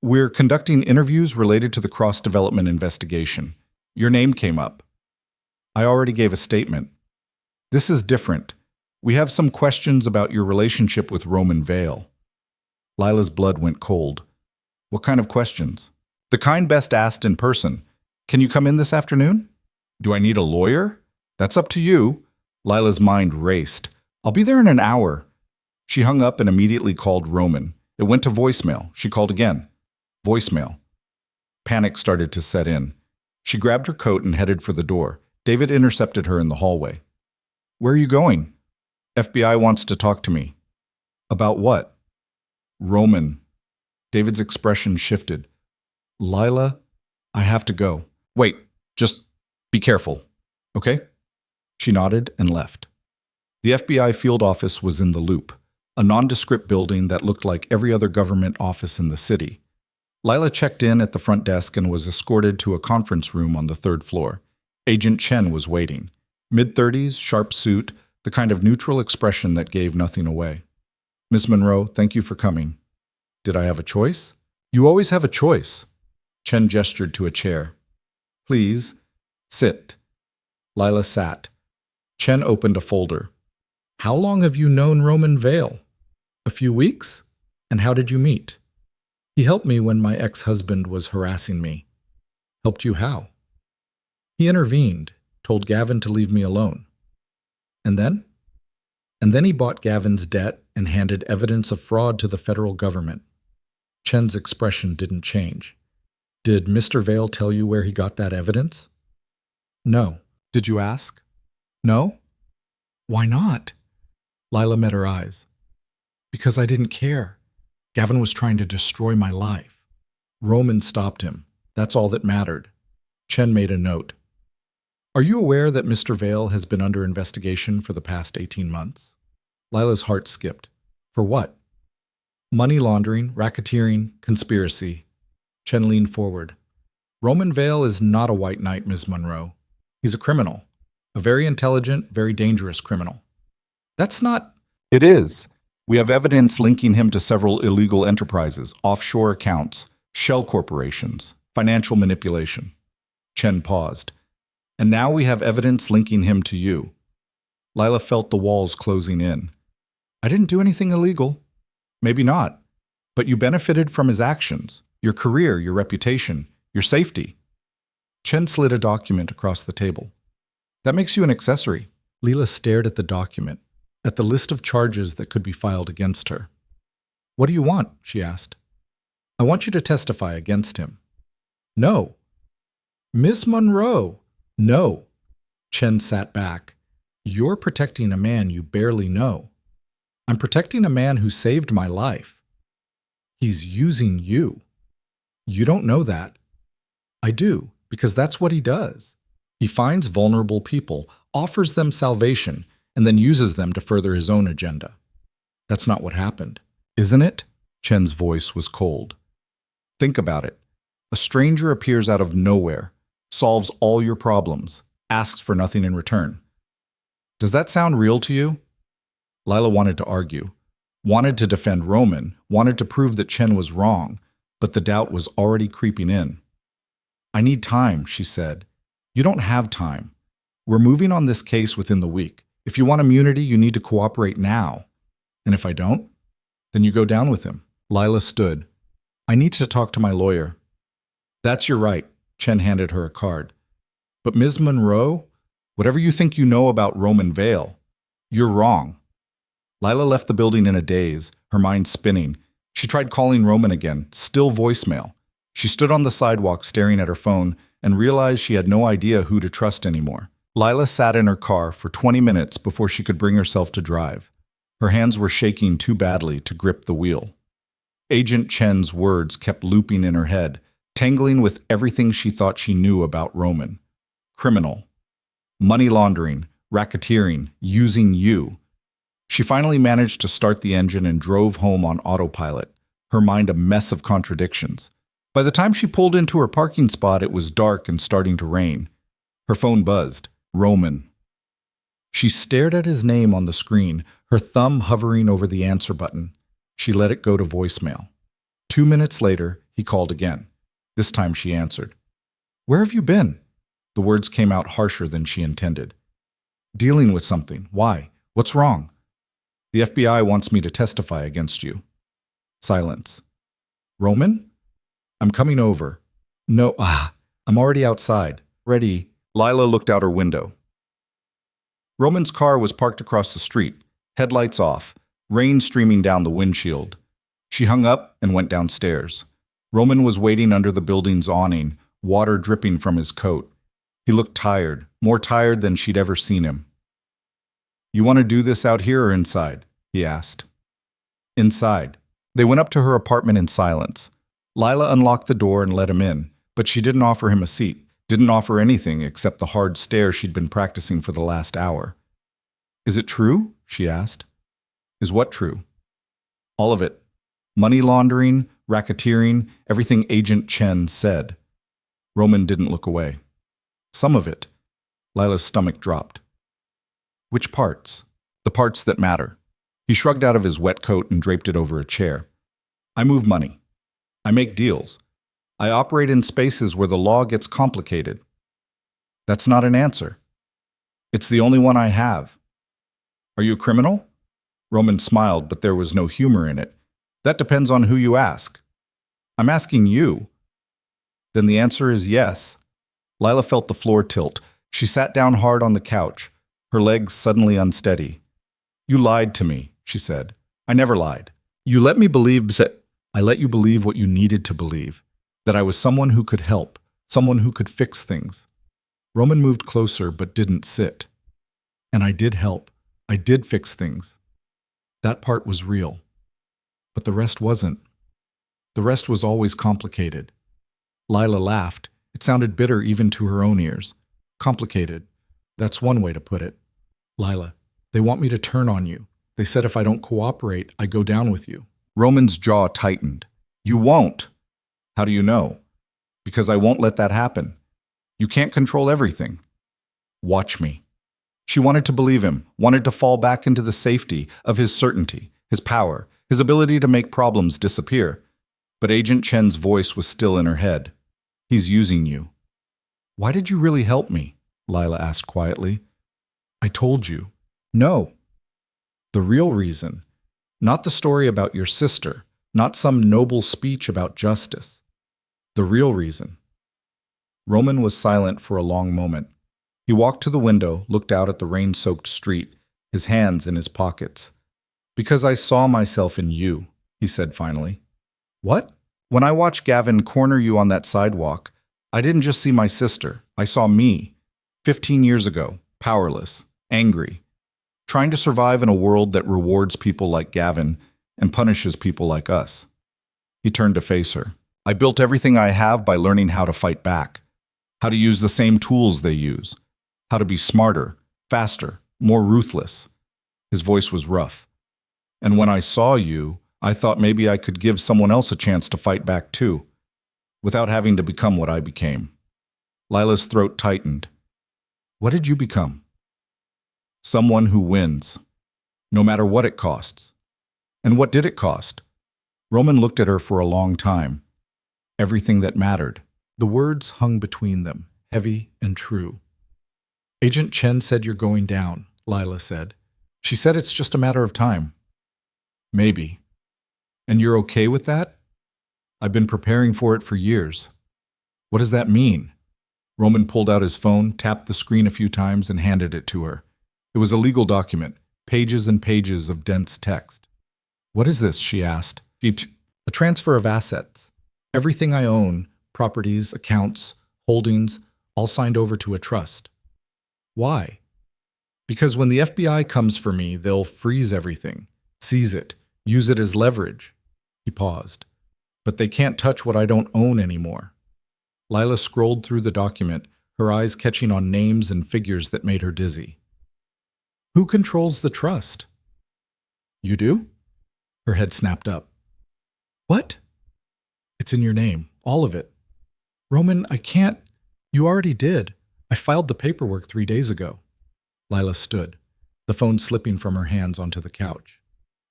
We're conducting interviews related to the cross-development investigation. Your name came up. I already gave a statement. This is different. We have some questions about your relationship with Roman Vale. Lila's blood went cold. What kind of questions? The kind best asked in person. Can you come in this afternoon? Do I need a lawyer? That's up to you. Lila's mind raced. I'll be there in an hour. She hung up and immediately called Roman. It went to voicemail. She called again. Voicemail. Panic started to set in. She grabbed her coat and headed for the door. David intercepted her in the hallway. Where are you going? FBI wants to talk to me. About what? Roman. David's expression shifted. Lila, I have to go. Wait, just be careful, okay? She nodded and left. The FBI field office was in the Loop, a nondescript building that looked like every other government office in the city. Lila checked in at the front desk and was escorted to a conference room on the third floor. Agent Chen was waiting. Mid-30s, sharp suit, the kind of neutral expression that gave nothing away. Miss Monroe, thank you for coming. Did I have a choice? You always have a choice. Chen gestured to a chair. Please, sit. Lila sat. Chen opened a folder. How long have you known Roman Vale? A few weeks? And how did you meet? He helped me when my ex-husband was harassing me. Helped you how? He intervened, told Gavin to leave me alone. And then? And then he bought Gavin's debt and handed evidence of fraud to the federal government. Chen's expression didn't change. Did Mr. Vale tell you where he got that evidence? No. Did you ask? No? Why not? Lila met her eyes. Because I didn't care. Gavin was trying to destroy my life. Roman stopped him. That's all that mattered. Chen made a note. Are you aware that Mr. Vale has been under investigation for the past 18 months? Lila's heart skipped. For what? Money laundering, racketeering, conspiracy. Chen leaned forward. Roman Vale is not a white knight, Ms. Monroe. He's a criminal. A very intelligent, very dangerous criminal. That's not... It is. We have evidence linking him to several illegal enterprises, offshore accounts, shell corporations, financial manipulation. Chen paused. And now we have evidence linking him to you. Lila felt the walls closing in. I didn't do anything illegal. Maybe not. But you benefited from his actions, your career, your reputation, your safety. Chen slid a document across the table. That makes you an accessory. Lila stared at the document, at the list of charges that could be filed against her. What do you want? She asked. I want you to testify against him. No. Miss Monroe. No. Chen sat back. You're protecting a man you barely know. I'm protecting a man who saved my life. He's using you. You don't know that. I do, because that's what he does. He finds vulnerable people, offers them salvation, and then uses them to further his own agenda. That's not what happened, isn't it? Chen's voice was cold. Think about it. A stranger appears out of nowhere, solves all your problems, asks for nothing in return. Does that sound real to you? Lila wanted to argue, wanted to defend Roman, wanted to prove that Chen was wrong, but the doubt was already creeping in. I need time, she said. You don't have time. We're moving on this case within the week. If you want immunity, you need to cooperate now. And if I don't, then you go down with him. Lila stood. I need to talk to my lawyer. That's your right. Chen handed her a card. But Ms. Monroe, whatever you think you know about Roman Vale, you're wrong. Lila left the building in a daze, her mind spinning. She tried calling Roman again, still voicemail. She stood on the sidewalk staring at her phone and realized she had no idea who to trust anymore. Lila sat in her car for 20 minutes before she could bring herself to drive. Her hands were shaking too badly to grip the wheel. Agent Chen's words kept looping in her head, tangling with everything she thought she knew about Roman. Criminal. Money laundering, racketeering, using you. She finally managed to start the engine and drove home on autopilot, her mind a mess of contradictions. By the time she pulled into her parking spot, it was dark and starting to rain. Her phone buzzed. Roman. She stared at his name on the screen, her thumb hovering over the answer button. She let it go to voicemail. 2 minutes later, he called again. This time she answered. Where have you been? The words came out harsher than she intended. Dealing with something. Why? What's wrong? The FBI wants me to testify against you. Silence. Roman? I'm coming over. No, I'm already outside. Ready. Lila looked out her window. Roman's car was parked across the street, headlights off, rain streaming down the windshield. She hung up and went downstairs. Roman was waiting under the building's awning, water dripping from his coat. He looked tired, more tired than she'd ever seen him. You want to do this out here or inside? He asked. Inside. They went up to her apartment in silence. Lila unlocked the door and let him in, but she didn't offer him a seat, didn't offer anything except the hard stare she'd been practicing for the last hour. Is it true? She asked. Is what true? All of it. Money laundering, racketeering, everything Agent Chen said. Roman didn't look away. Some of it. Lila's stomach dropped. Which parts? The parts that matter. He shrugged out of his wet coat and draped it over a chair. I move money. I make deals. I operate in spaces where the law gets complicated. That's not an answer. It's the only one I have. Are you a criminal? Roman smiled, but there was no humor in it. That depends on who you ask. I'm asking you. Then the answer is yes. Lila felt the floor tilt. She sat down hard on the couch, her legs suddenly unsteady. You lied to me, she said. I never lied. You let me believe I let you believe what you needed to believe. That I was someone who could help, someone who could fix things. Roman moved closer but didn't sit. And I did help. I did fix things. That part was real. But the rest wasn't. The rest was always complicated. Lila laughed. It sounded bitter even to her own ears. Complicated. That's one way to put it. Lila, they want me to turn on you. They said if I don't cooperate, I go down with you. Roman's jaw tightened. You won't. How do you know? Because I won't let that happen. You can't control everything. Watch me. She wanted to believe him, wanted to fall back into the safety of his certainty, his power, his ability to make problems disappear. But Agent Chen's voice was still in her head. He's using you. Why did you really help me? Lila asked quietly. I told you. No. The real reason. Not the story about your sister, not some noble speech about justice. The real reason. Roman was silent for a long moment. He walked to the window, looked out at the rain-soaked street, his hands in his pockets. Because I saw myself in you, he said finally. What? When I watched Gavin corner you on that sidewalk, I didn't just see my sister. I saw me, 15 years ago, powerless, angry, trying to survive in a world that rewards people like Gavin and punishes people like us. He turned to face her. I built everything I have by learning how to fight back, how to use the same tools they use, how to be smarter, faster, more ruthless. His voice was rough. And when I saw you, I thought maybe I could give someone else a chance to fight back too, without having to become what I became. Lila's throat tightened. What did you become? Someone who wins, no matter what it costs. And what did it cost? Roman looked at her for a long time. Everything that mattered. The words hung between them, heavy and true. Agent Chen said you're going down, Lila said. She said it's just a matter of time. Maybe. And you're okay with that? I've been preparing for it for years. What does that mean? Roman pulled out his phone, tapped the screen a few times, and handed it to her. It was a legal document, pages and pages of dense text. What is this? She asked. A transfer of assets. Everything I own, properties, accounts, holdings, all signed over to a trust. Why? Because when the FBI comes for me, they'll freeze everything, seize it, use it as leverage. He paused. But they can't touch what I don't own anymore. Lila scrolled through the document, her eyes catching on names and figures that made her dizzy. Who controls the trust? You do? Her head snapped up. What? It's in your name, all of it. Roman, I can't. You already did. I filed the paperwork 3 days ago. Lila stood, the phone slipping from her hands onto the couch.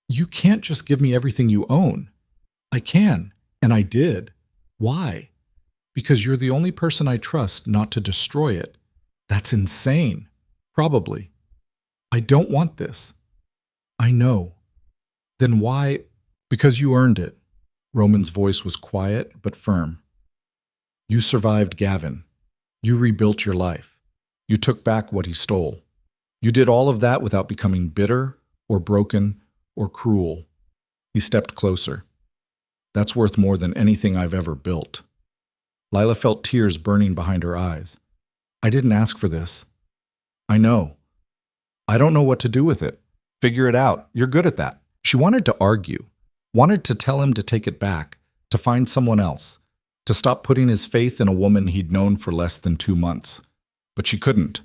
You can't just give me everything you own. I can, and I did. Why? Because you're the only person I trust not to destroy it. That's insane. Probably. I don't want this. I know. Then why? Because you earned it. Roman's voice was quiet but firm. You survived Gavin. You rebuilt your life. You took back what he stole. You did all of that without becoming bitter or broken or cruel. He stepped closer. That's worth more than anything I've ever built. Lila felt tears burning behind her eyes. I didn't ask for this. I know. I don't know what to do with it. Figure it out. You're good at that. She wanted to argue, wanted to tell him to take it back, to find someone else, to stop putting his faith in a woman he'd known for less than 2 months. But she couldn't,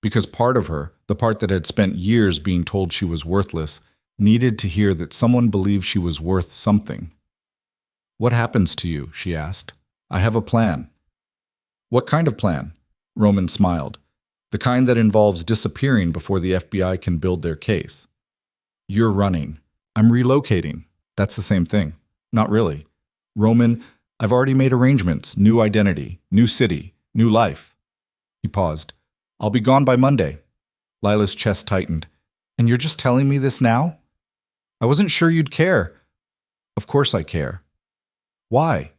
because part of her, the part that had spent years being told she was worthless, needed to hear that someone believed she was worth something. What happens to you? She asked. I have a plan. What kind of plan? Roman smiled. The kind that involves disappearing before the FBI can build their case. You're running. I'm relocating. That's the same thing. Not really. Roman, I've already made arrangements. New identity, new city, new life. He paused. I'll be gone by Monday. Lila's chest tightened. And you're just telling me this now? I wasn't sure you'd care. Of course I care. Why?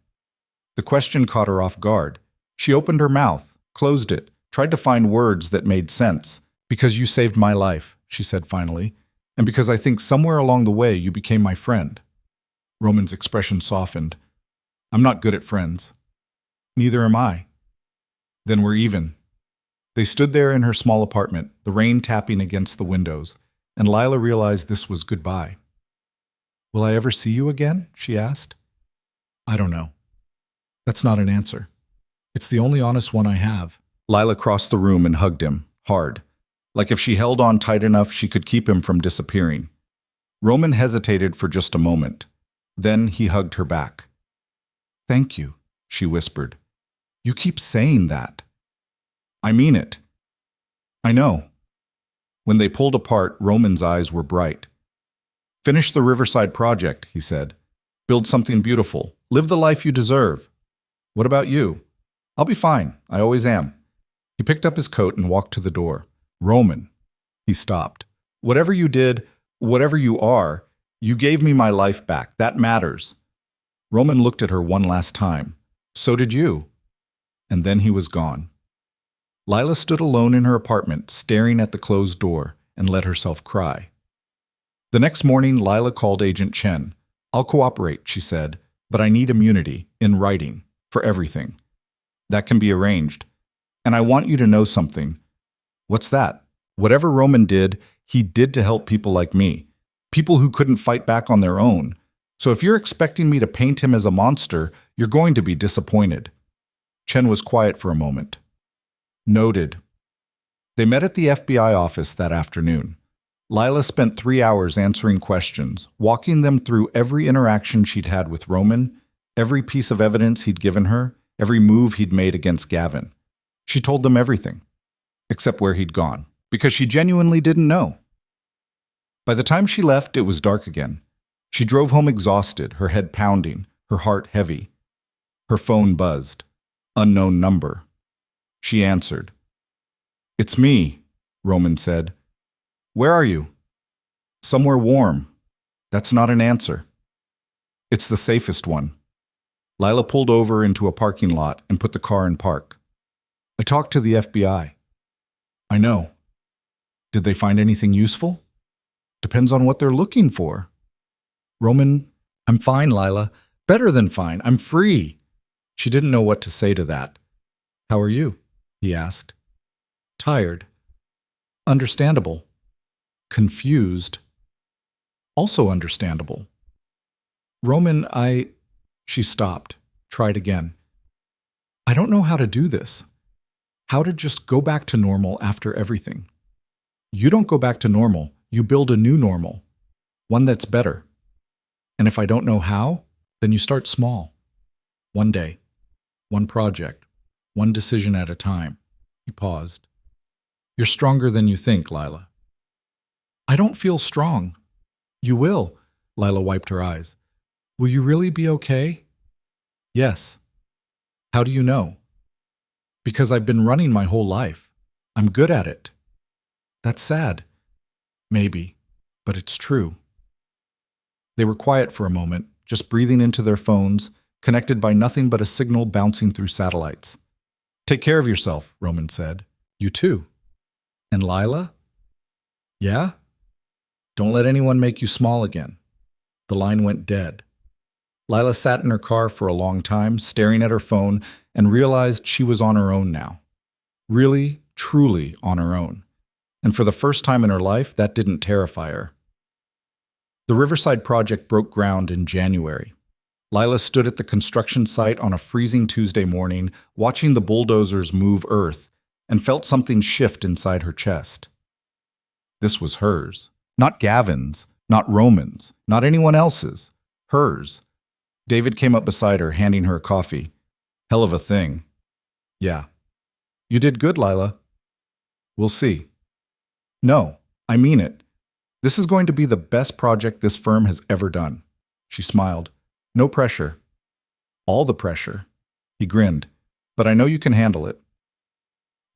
The question caught her off guard. She opened her mouth, closed it, tried to find words that made sense. Because you saved my life, she said finally, and because I think somewhere along the way you became my friend. Roman's expression softened. I'm not good at friends. Neither am I. Then we're even. They stood there in her small apartment, the rain tapping against the windows, and Lila realized this was goodbye. Will I ever see you again? She asked. I don't know. That's not an answer. It's the only honest one I have. Lila crossed the room and hugged him, hard, like if she held on tight enough she could keep him from disappearing. Roman hesitated for just a moment. Then he hugged her back. Thank you, she whispered. You keep saying that. I mean it. I know. When they pulled apart, Roman's eyes were bright. Finish the Riverside project, he said. Build something beautiful. Live the life you deserve. What about you? I'll be fine. I always am. He picked up his coat and walked to the door. Roman. He stopped. Whatever you did, whatever you are, you gave me my life back. That matters. Roman looked at her one last time. So did you. And then he was gone. Lila stood alone in her apartment, staring at the closed door, and let herself cry. The next morning, Lila called Agent Chen. I'll cooperate, she said, but I need immunity, in writing, for everything. That can be arranged. And I want you to know something. What's that? Whatever Roman did, he did to help people like me, people who couldn't fight back on their own. So if you're expecting me to paint him as a monster, you're going to be disappointed. Chen was quiet for a moment. Noted. They met at the FBI office that afternoon. Lila spent 3 hours answering questions, walking them through every interaction she'd had with Roman, every piece of evidence he'd given her, every move he'd made against Gavin. She told them everything, except where he'd gone, because she genuinely didn't know. By the time she left, it was dark again. She drove home exhausted, her head pounding, her heart heavy. Her phone buzzed. Unknown number. She answered. It's me, Roman said. Where are you? Somewhere warm. That's not an answer. It's the safest one. Lila pulled over into a parking lot and put the car in park. I talked to the FBI. I know. Did they find anything useful? Depends on what they're looking for. Roman, I'm fine, Lila. Better than fine. I'm free. She didn't know what to say to that. How are you? He asked. Tired. Understandable. Confused. Also understandable. Roman, She stopped, tried again. I don't know how to do this. How to just go back to normal after everything. You don't go back to normal. You build a new normal. One that's better. And if I don't know how, then you start small. One day. One project. One decision at a time. He paused. You're stronger than you think, Lila. I don't feel strong. You will. Lila wiped her eyes. Will you really be okay? Yes. How do you know? Because I've been running my whole life. I'm good at it. That's sad. Maybe, but it's true. They were quiet for a moment, just breathing into their phones, connected by nothing but a signal bouncing through satellites. Take care of yourself, Roman said. You too. And Lila? Yeah? Don't let anyone make you small again. The line went dead. Lila sat in her car for a long time, staring at her phone, and realized she was on her own now. Really, truly on her own. And for the first time in her life, that didn't terrify her. The Riverside project broke ground in January. Lila stood at the construction site on a freezing Tuesday morning, watching the bulldozers move earth, and felt something shift inside her chest. This was hers. Not Gavin's, not Roman's, not anyone else's. Hers. David came up beside her, handing her a coffee. Hell of a thing. Yeah. You did good, Lila. We'll see. No, I mean it. This is going to be the best project this firm has ever done. She smiled. No pressure. All the pressure. He grinned. But I know you can handle it.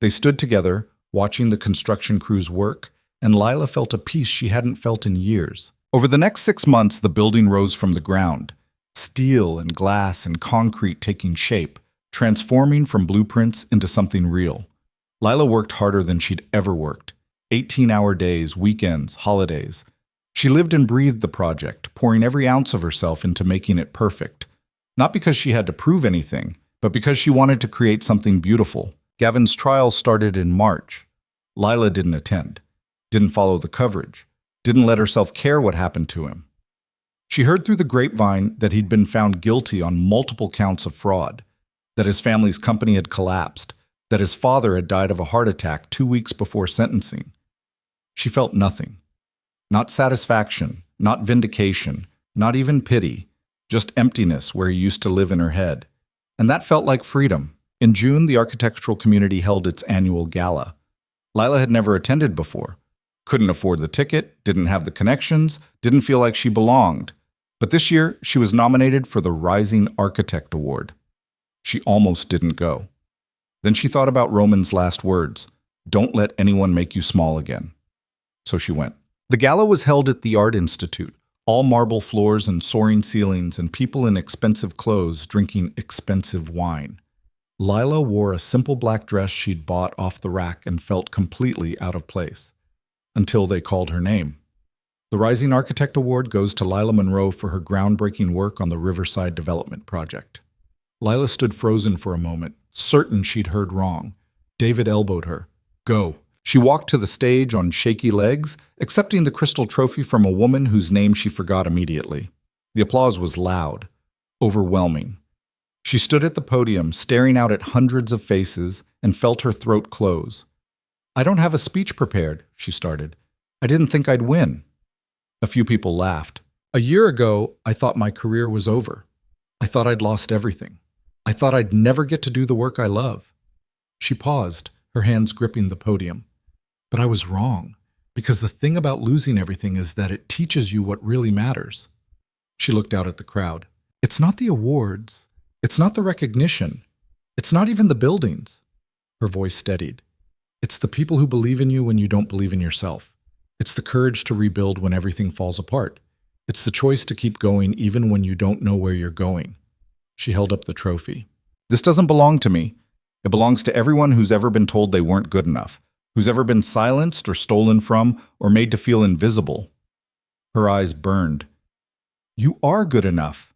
They stood together, watching the construction crews work, and Lila felt a peace she hadn't felt in years. Over the next 6 months, the building rose from the ground. Steel and glass and concrete taking shape, transforming from blueprints into something real. Lila worked harder than she'd ever worked. 18-hour days, weekends, holidays. She lived and breathed the project, pouring every ounce of herself into making it perfect. Not because she had to prove anything, but because she wanted to create something beautiful. Gavin's trial started in March. Lila didn't attend, didn't follow the coverage, didn't let herself care what happened to him. She heard through the grapevine that he'd been found guilty on multiple counts of fraud, that his family's company had collapsed, that his father had died of a heart attack 2 weeks before sentencing. She felt nothing. Not satisfaction, not vindication, not even pity, just emptiness where he used to live in her head. And that felt like freedom. In June, the architectural community held its annual gala. Lila had never attended before. Couldn't afford the ticket, didn't have the connections, didn't feel like she belonged. But this year, she was nominated for the Rising Architect Award. She almost didn't go. Then she thought about Roman's last words, "Don't let anyone make you small again." So she went. The gala was held at the Art Institute, all marble floors and soaring ceilings and people in expensive clothes drinking expensive wine. Lila wore a simple black dress she'd bought off the rack and felt completely out of place. Until they called her name. The Rising Architect Award goes to Lila Monroe for her groundbreaking work on the Riverside Development Project. Lila stood frozen for a moment, certain she'd heard wrong. David elbowed her. Go. She walked to the stage on shaky legs, accepting the crystal trophy from a woman whose name she forgot immediately. The applause was loud, overwhelming. She stood at the podium, staring out at hundreds of faces, and felt her throat close. I don't have a speech prepared, she started. I didn't think I'd win. A few people laughed. A year ago, I thought my career was over. I thought I'd lost everything. I thought I'd never get to do the work I love. She paused, her hands gripping the podium. But I was wrong, because the thing about losing everything is that it teaches you what really matters. She looked out at the crowd. It's not the awards. It's not the recognition. It's not even the buildings. Her voice steadied. It's the people who believe in you when you don't believe in yourself. It's the courage to rebuild when everything falls apart. It's the choice to keep going even when you don't know where you're going. She held up the trophy. This doesn't belong to me. It belongs to everyone who's ever been told they weren't good enough, who's ever been silenced or stolen from or made to feel invisible. Her eyes burned. You are good enough.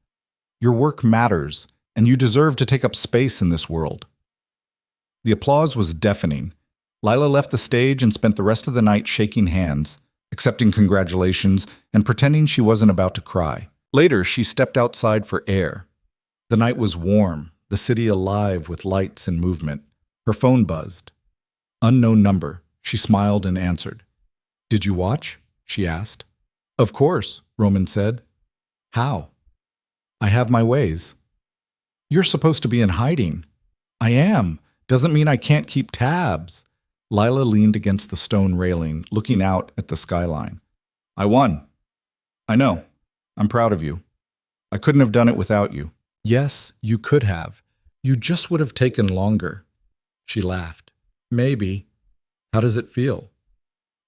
Your work matters, and you deserve to take up space in this world. The applause was deafening. Lila left the stage and spent the rest of the night shaking hands, accepting congratulations, and pretending she wasn't about to cry. Later, she stepped outside for air. The night was warm, the city alive with lights and movement. Her phone buzzed. Unknown number. She smiled and answered. Did you watch? She asked. Of course, Roman said. How? I have my ways. You're supposed to be in hiding. I am. Doesn't mean I can't keep tabs. Lila leaned against the stone railing, looking out at the skyline. I won. I know. I'm proud of you. I couldn't have done it without you. Yes, you could have. You just would have taken longer. She laughed. Maybe. How does it feel?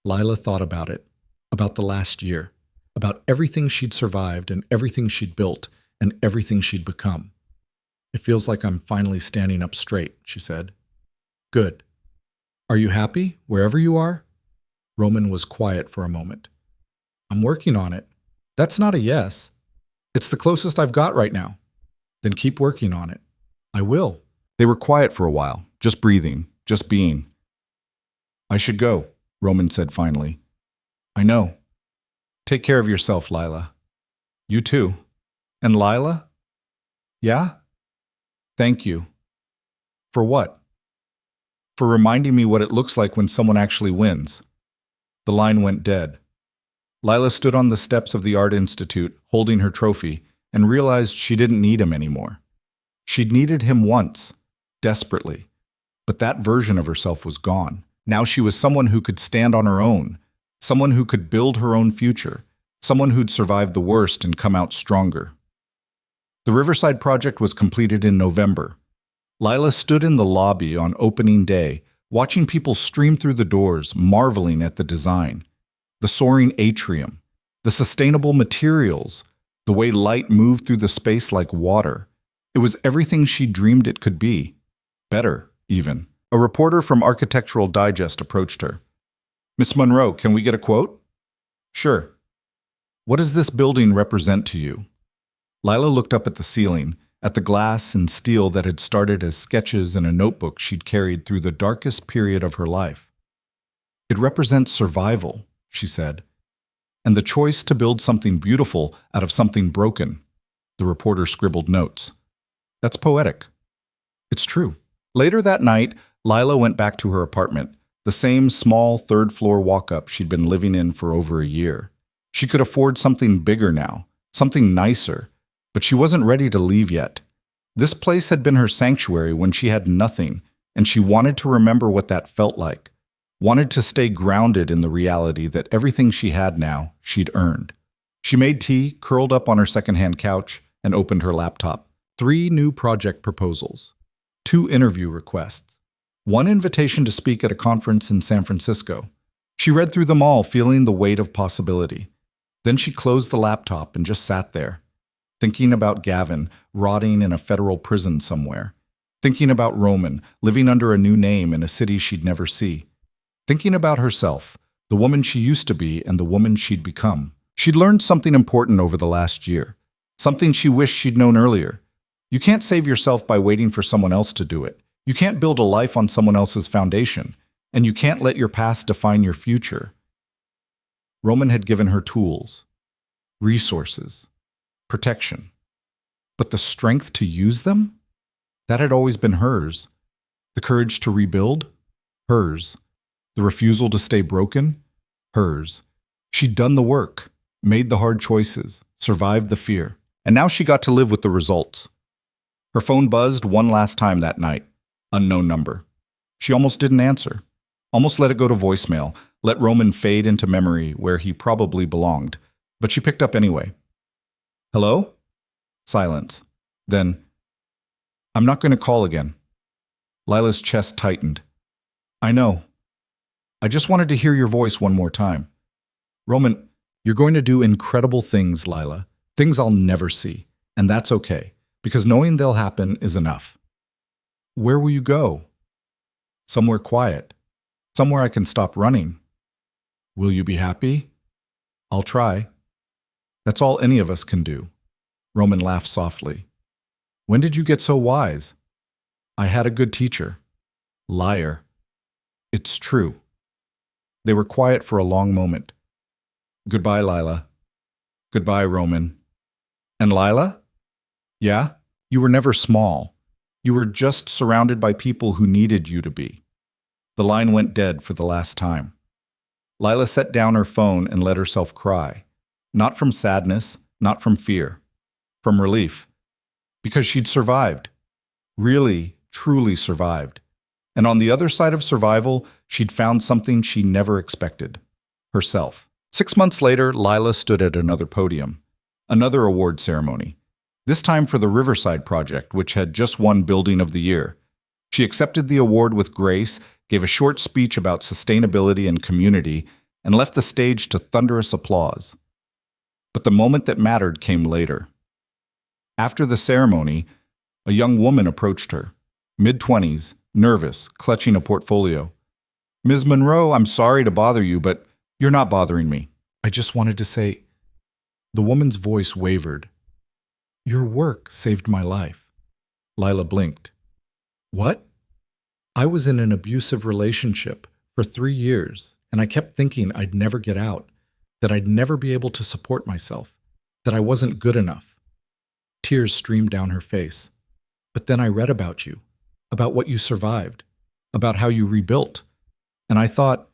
Lila thought about it, about the last year, about everything she'd survived and everything she'd built and everything she'd become. It feels like I'm finally standing up straight, she said. Good. Are you happy, wherever you are? Roman was quiet for a moment. I'm working on it. That's not a yes. It's the closest I've got right now. Then keep working on it. I will. They were quiet for a while, just breathing, just being. I should go, Roman said finally. I know. Take care of yourself, Lila. You too. And Lila? Yeah? Thank you. For what? For reminding me what it looks like when someone actually wins. The line went dead. Lila stood on the steps of the Art Institute, holding her trophy, and realized she didn't need him anymore. She'd needed him once, desperately, but that version of herself was gone. Now she was someone who could stand on her own, someone who could build her own future, someone who'd survived the worst and come out stronger. The Riverside project was completed in November. Lila stood in the lobby on opening day, watching people stream through the doors, marveling at the design. The soaring atrium, the sustainable materials, the way light moved through the space like water. It was everything she dreamed it could be. Better, even. A reporter from Architectural Digest approached her. Miss Monroe, can we get a quote? Sure. What does this building represent to you? Lila looked up at the ceiling, at the glass and steel that had started as sketches in a notebook she'd carried through the darkest period of her life. It represents survival, she said, and the choice to build something beautiful out of something broken. The reporter scribbled notes. That's poetic. It's true. Later that night, Lila went back to her apartment, the same small third-floor walk-up she'd been living in for over a year. She could afford something bigger now, something nicer, but she wasn't ready to leave yet. This place had been her sanctuary when she had nothing, and she wanted to remember what that felt like. Wanted to stay grounded in the reality that everything she had now, she'd earned. She made tea, curled up on her secondhand couch, and opened her laptop. 3 new project proposals. 2 interview requests. 1 invitation to speak at a conference in San Francisco. She read through them all, feeling the weight of possibility. Then she closed the laptop and just sat there, thinking about Gavin, rotting in a federal prison somewhere. Thinking about Roman, living under a new name in a city she'd never see. Thinking about herself, the woman she used to be and the woman she'd become. She'd learned something important over the last year. Something she wished she'd known earlier. You can't save yourself by waiting for someone else to do it. You can't build a life on someone else's foundation. And you can't let your past define your future. Roman had given her tools, resources, protection. But the strength to use them? That had always been hers. The courage to rebuild? Hers. The refusal to stay broken? Hers. She'd done the work, made the hard choices, survived the fear, and now she got to live with the results. Her phone buzzed one last time that night. Unknown number. She almost didn't answer. Almost let it go to voicemail, let Roman fade into memory where he probably belonged. But she picked up anyway. Hello? Silence. Then, I'm not going to call again. Lila's chest tightened. I know. I just wanted to hear your voice one more time. Roman, you're going to do incredible things, Lila. Things I'll never see. And that's okay. Because knowing they'll happen is enough. Where will you go? Somewhere quiet. Somewhere I can stop running. Will you be happy? I'll try. That's all any of us can do. Roman laughed softly. When did you get so wise? I had a good teacher. Liar. It's true. They were quiet for a long moment. Goodbye, Lila. Goodbye, Roman. And Lila? Yeah, you were never small. You were just surrounded by people who needed you to be. The line went dead for the last time. Lila set down her phone and let herself cry. Not from sadness, not from fear. From relief. Because she'd survived. Really, truly survived. And on the other side of survival, she'd found something she never expected. Herself. 6 months later, Lila stood at another podium. Another award ceremony. This time for the Riverside Project, which had just won Building of the Year. She accepted the award with grace, gave a short speech about sustainability and community, and left the stage to thunderous applause. But the moment that mattered came later. After the ceremony, a young woman approached her, mid-20s, nervous, clutching a portfolio. Ms. Monroe, I'm sorry to bother you, but you're not bothering me. I just wanted to say... The woman's voice wavered. Your work saved my life. Lila blinked. What? I was in an abusive relationship for 3 years, and I kept thinking I'd never get out, that I'd never be able to support myself, that I wasn't good enough. Tears streamed down her face. But then I read about you, about what you survived, about how you rebuilt. And I thought,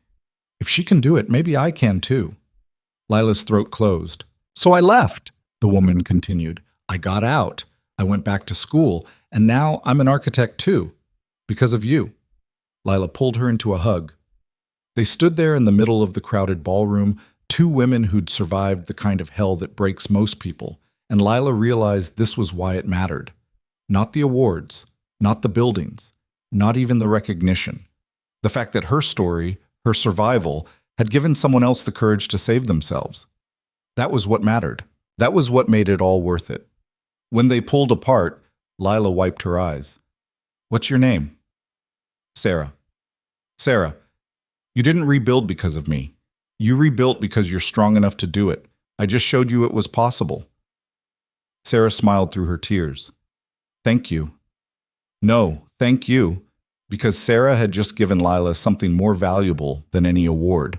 if she can do it, maybe I can too. Lila's throat closed. So I left, the woman continued. I got out. I went back to school, and now I'm an architect too, because of you. Lila pulled her into a hug. They stood there in the middle of the crowded ballroom, two women who'd survived the kind of hell that breaks most people, and Lila realized this was why it mattered. Not the awards, not the buildings, not even the recognition. The fact that her story, her survival, had given someone else the courage to save themselves. That was what mattered. That was what made it all worth it. When they pulled apart, Lila wiped her eyes. What's your name? Sarah. Sarah, you didn't rebuild because of me. You rebuilt because you're strong enough to do it. I just showed you it was possible. Sarah smiled through her tears. Thank you. No, thank you, because Sarah had just given Lila something more valuable than any award.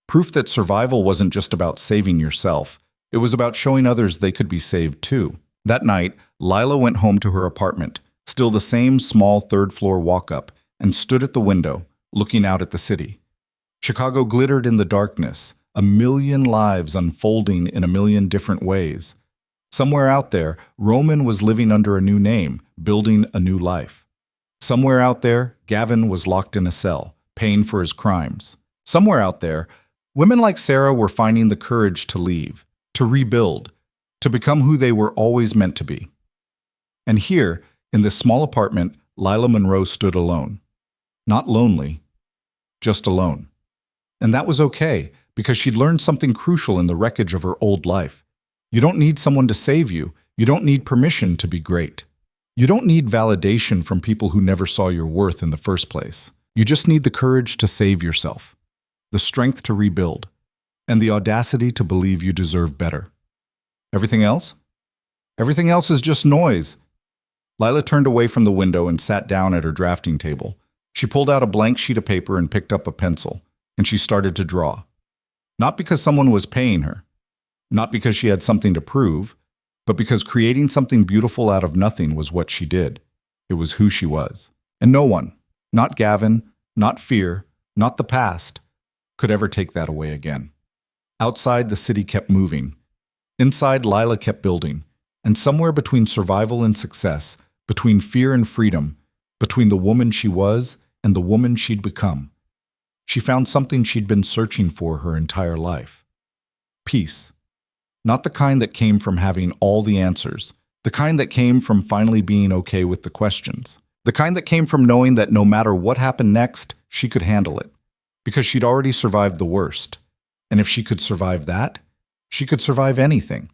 Proof that survival wasn't just about saving yourself. It was about showing others they could be saved too. That night, Lila went home to her apartment, still the same small third-floor walk-up, and stood at the window, looking out at the city. Chicago glittered in the darkness, a million lives unfolding in a million different ways. Somewhere out there, Roman was living under a new name, building a new life. Somewhere out there, Gavin was locked in a cell, paying for his crimes. Somewhere out there, women like Sarah were finding the courage to leave, to rebuild, to become who they were always meant to be. And here, in this small apartment, Lila Monroe stood alone. Not lonely, just alone. And that was okay, because she'd learned something crucial in the wreckage of her old life. You don't need someone to save you. You don't need permission to be great. You don't need validation from people who never saw your worth in the first place. You just need the courage to save yourself, the strength to rebuild, and the audacity to believe you deserve better. Everything else? Everything else is just noise. Lila turned away from the window and sat down at her drafting table. She pulled out a blank sheet of paper and picked up a pencil, and she started to draw. Not because someone was paying her, not because she had something to prove, but because creating something beautiful out of nothing was what she did. It was who she was. And no one, not Gavin, not fear, not the past, could ever take that away again. Outside, the city kept moving. Inside, Lila kept building. And somewhere between survival and success, between fear and freedom, between the woman she was and the woman she'd become, she found something she'd been searching for her entire life. Peace. Not the kind that came from having all the answers, the kind that came from finally being okay with the questions, the kind that came from knowing that no matter what happened next, she could handle it, because she'd already survived the worst. And if she could survive that, she could survive anything.